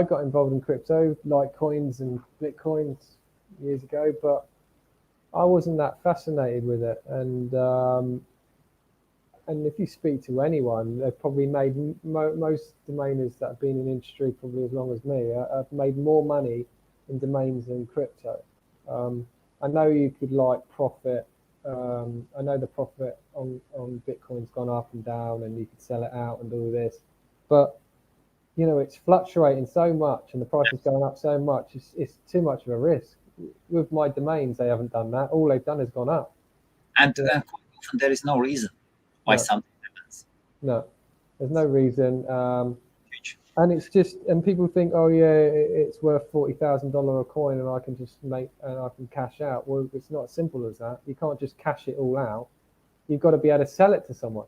got involved in crypto, like coins and bitcoins years ago, but I wasn't that fascinated with it. And if you speak to anyone, they've probably made most domainers that have been in industry probably as long as me have made more money in domains than crypto. I know you could profit. I know the profit on Bitcoin's gone up and down, and you could sell it out and do this, but it's fluctuating so much, and the price is going up so much. It's too much of a risk. With my domains, they haven't done that. All they've done is gone up, and quite often there is no reason why something happens. No, there's no reason. And it's just, and people think, oh yeah, it's worth $40,000 a coin, and I can just I can cash out. Well, it's not as simple as that. You can't just cash it all out. You've got to be able to sell it to someone.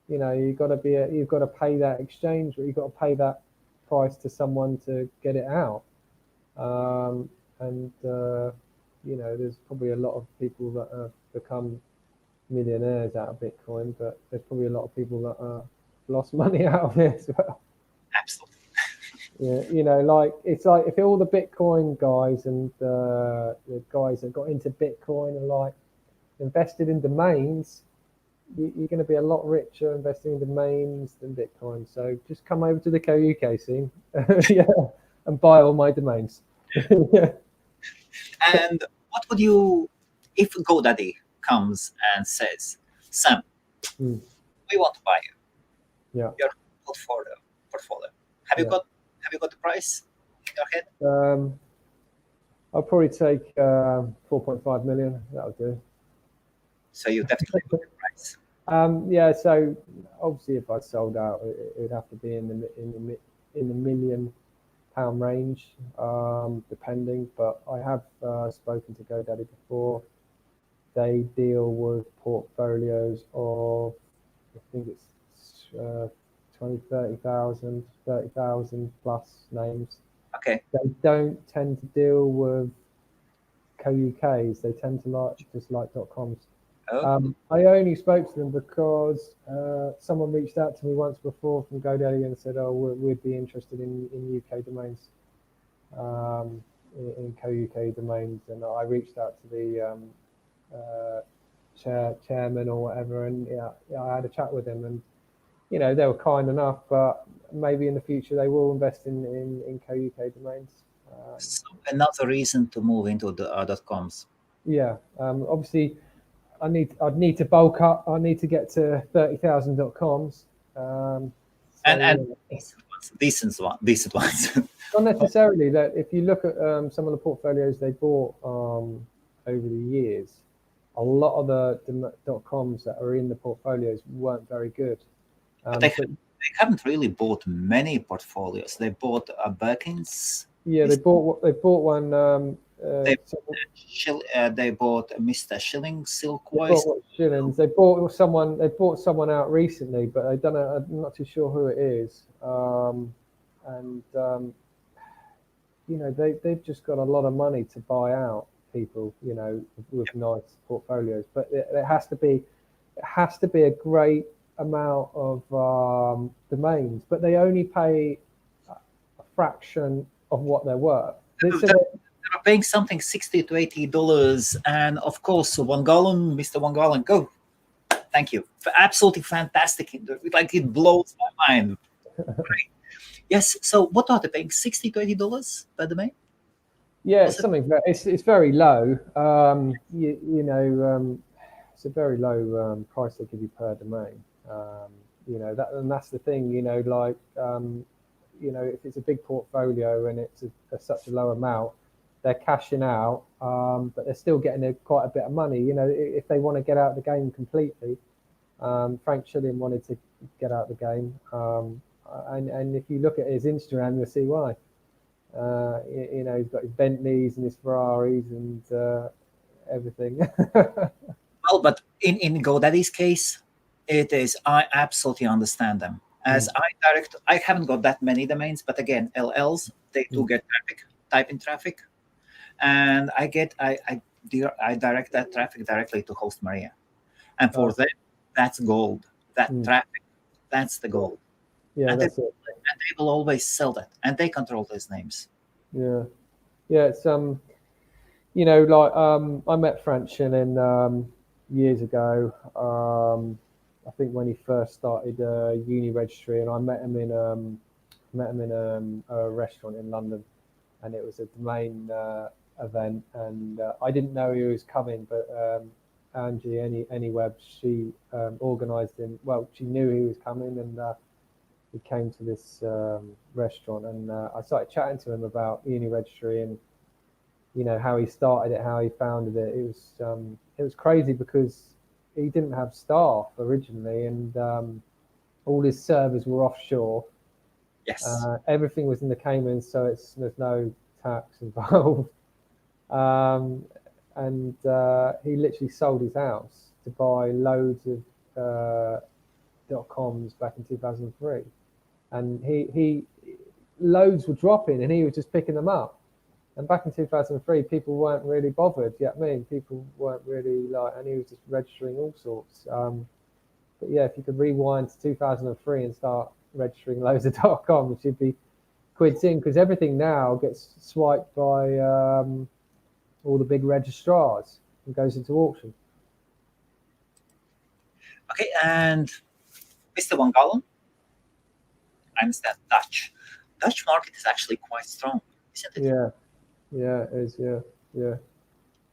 You've got to pay that exchange, you've got to pay that price to someone to get it out. And there's probably a lot of people that have become millionaires out of Bitcoin, but there's probably a lot of people that lost money out of it as well. Absolutely. Yeah, it's like if all the Bitcoin guys and the guys that got into Bitcoin are invested in domains, you're going to be a lot richer investing in domains than Bitcoin. So just come over to the co-UK scene, and buy all my domains. Yeah. And what would you, if GoDaddy comes and says, Sam, we want to buy you, your portfolio. Have you got the price in your head? I'll probably take 4.5 million. That'll do. So you definitely got the price. So obviously, if I sold out, it'd have to be in the £1 million range, depending. But I have spoken to GoDaddy before. They deal with portfolios of, I think it's 20, 30,000 plus names. Okay. They don't tend to deal with co-UKs. They tend to just like .coms. Oh. I only spoke to them because someone reached out to me once before from GoDaddy and said, "Oh, we'd be interested in UK domains, in co-UK domains." And I reached out to the chairman or whatever, and I had a chat with him, and they were kind enough, but maybe in the future they will invest in co-UK domains. So another reason to move into the .coms. Yeah, obviously, I'd need to bulk up. I need to get to 30,000 .coms. And decent ones. Not necessarily. That if you look at some of the portfolios they bought over the years, a lot of the .coms that are in the portfolios weren't very good. They haven't really bought many portfolios. They bought Birkins. Yeah, they bought one. They bought Mr. Shilling Silkwood. Shillings. They bought someone out recently, but I don't know. I'm not too sure who it is. They've just got a lot of money to buy out people. With nice portfolios, but it has to be a great amount of domains, but they only pay a fraction of what they're worth. They're paying something $60 to $80, and of course, Mr. One Gallon, go! Thank you, absolutely fantastic. It blows my mind. Great. Yes. So, what are they paying? $60 to $80 per domain? Yeah, it's very low. It's a very low price they give you per domain. That's the thing. If it's a big portfolio and it's such a low amount, they're cashing out, but they're still getting quite a bit of money. If they want to get out of the game completely, Frank Chilling wanted to get out of the game, and if you look at his Instagram, you'll see why. He's got his Bentleys and his Ferraris and everything. Well, but in GoDaddy's case, it is. I absolutely understand them. As I haven't got that many domains, but again, LLs, they do get traffic, type in traffic, and I direct that traffic directly to HostMaria, and for them, that's gold. That traffic, that's the gold. Yeah, and that's it. And they will always sell that, and they control those names. Yeah, it's I met Frank Chilling years ago. I think when he first started Uni Registry, and I met him in a restaurant in London, and it was a domain event, and I didn't know he was coming, but Angie Anyweb, she organised him. Well, she knew he was coming, and he came to this restaurant, and I started chatting to him about Uni Registry and how he started it, how he founded it. It was crazy because he didn't have staff originally, and all his servers were offshore. Yes. Everything was in the Caymans, so there's no tax involved. And he literally sold his house to buy loads of .coms back in 2003, and he loads were dropping, and he was just picking them up. And back in 2003, people weren't really bothered. You know what I mean? People weren't really like, and he was just registering all sorts. But yeah, if you could rewind to 2003 and start registering loads of .coms, you'd be quids in, because everything now gets swiped by all the big registrars and goes into auction. Okay, and Mr. Van Galen, I understand Dutch market is actually quite strong, isn't it? Yeah, it is. Yeah.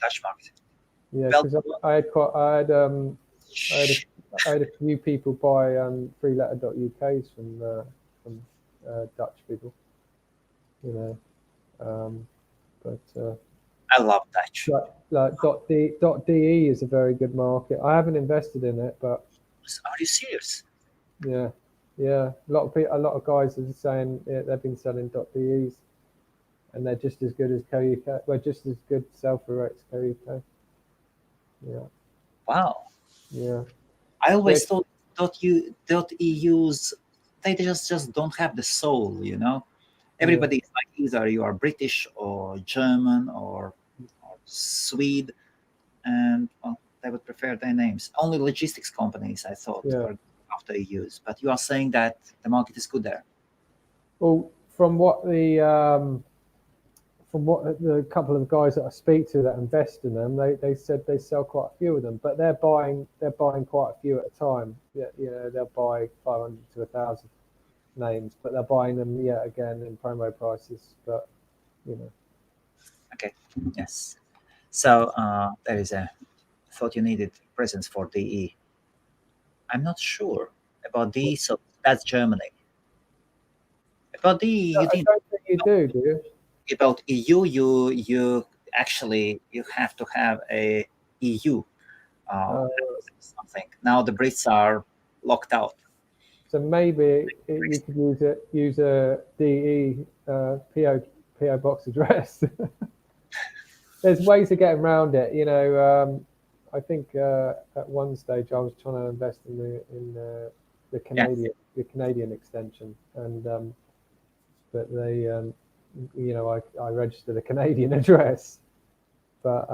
Dutch market. Yeah, Well, because I had a few people buy freeletter.uk's from Dutch people, you know, but I love Dutch. like .de is a very good market. I haven't invested in it, but Are you serious? yeah, a lot of guys are saying they've been selling .de's, and they're just as good as KUK. Well, just as good sell-through rates KUK. Yeah. Wow. Yeah. I always thought .eu's, they just don't have the soul, you know. Everybody is like, either you are British or German or Swede, and well, they would prefer their names. Only logistics companies, I thought, were after EUs. But you are saying that the market is good there. Well, from what the couple of guys that I speak to that invest in them, they said they sell quite a few of them, but they're buying quite a few at a time. Yeah, you know, they'll buy 500 to 1,000 names, but they're buying them again in promo prices. But you know. Okay. Yes. So there is a thought you needed presence for DE. I'm not sure about DE, so that's Germany. About DE, you I don't think you do you? About EU, you actually have to have a EU something. Now the Brits are locked out. So maybe you could use a DE PO box address. There's ways of getting around it, you know. I think at one stage I was trying to invest in the Canadian extension, and but they, you know, I registered a Canadian address, but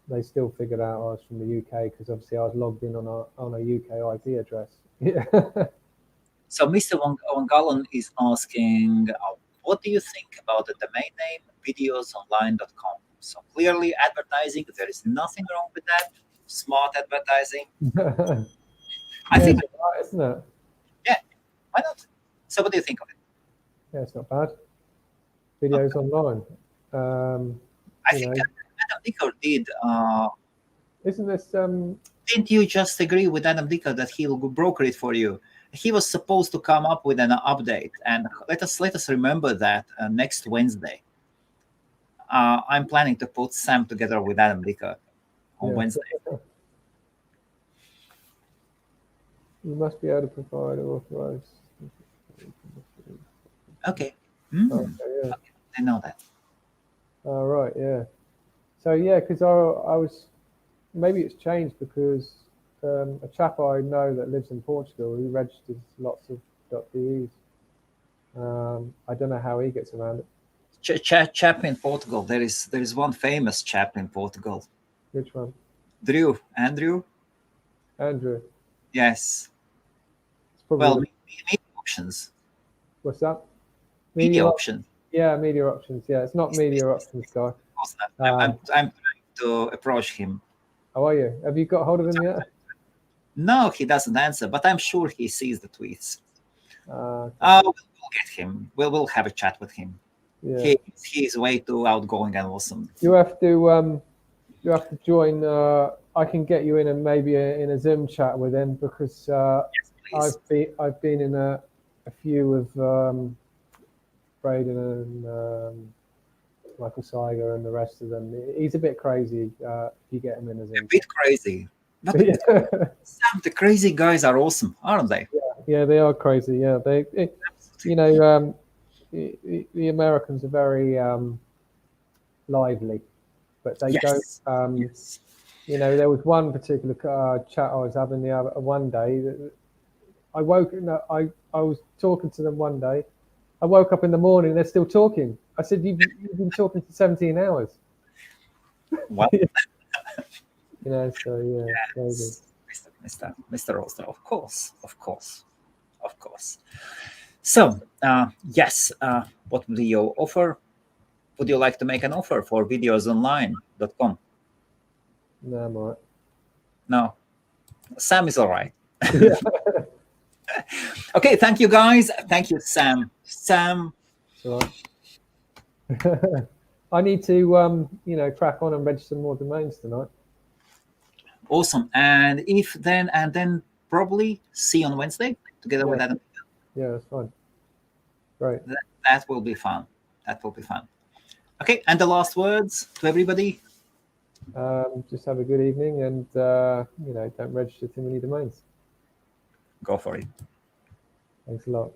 they still figured out I was from the UK, because obviously I was logged in on a UK IP address. Yeah. So Mr. Van Galen is asking, what do you think about the domain name videosonline.com? So clearly advertising, there is nothing wrong with that. Smart advertising. I think, it's right, isn't it? Yeah, why not? So what do you think of it? Yeah, it's not bad. Videos online. I think Adam Dicker did. Isn't this? Didn't you just agree with Adam Dicker that he will broker it for you? He was supposed to come up with an update, and let us remember that next Wednesday. I'm planning to put Sam together with Adam Dicker on Wednesday. You must be able to provide authorized. Okay. Okay, yeah. Okay. I know that. All right, yeah. So yeah, because I was, maybe it's changed, because a chap I know that lives in Portugal, he registers lots of .de's. I don't know how he gets around it. Chap in Portugal. There is one famous chap in Portugal. Which one? Andrew. Yes. Yes. Well, media options. What's that? Media options. Yeah, media options. Yeah, it's not media options guy. I'm trying to approach him. How are you? Have you got hold of him yet? No, he doesn't answer, but I'm sure he sees the tweets. Okay. We'll get him. We'll have a chat with him. Yeah. He's way too outgoing and awesome. You have to join. I can get you in, and maybe in a Zoom chat with him, because Yes, I've been in a few of Braden and Michael Seiger and the rest of them. He's a bit crazy. If you get him in a Zoom. A bit crazy. But Sam, the crazy guys are awesome, aren't they? Yeah, they are crazy. Yeah, you know, the Americans are very lively, but they don't. Yes. You know, there was one particular chat I was having one day. I was talking to them one day, I woke up in the morning, they're still talking. I said, you've been talking for 17 hours. Well, You know, so yeah, very good. Mr. Roster, of course. So, yes, what would be your offer? Would you like to make an offer for videosonline.com? No, I'm all right. No, Sam is all right. Yeah. Okay, thank you guys. Thank you, Sam. Sam. It's all right. I need to, crack on and register more domains tonight. Awesome. And then probably see you on Wednesday together with Adam. Yeah, that's fine. Great. That will be fun. Okay, and the last words to everybody. Just have a good evening and, don't register too many domains. Go for it. Thanks a lot.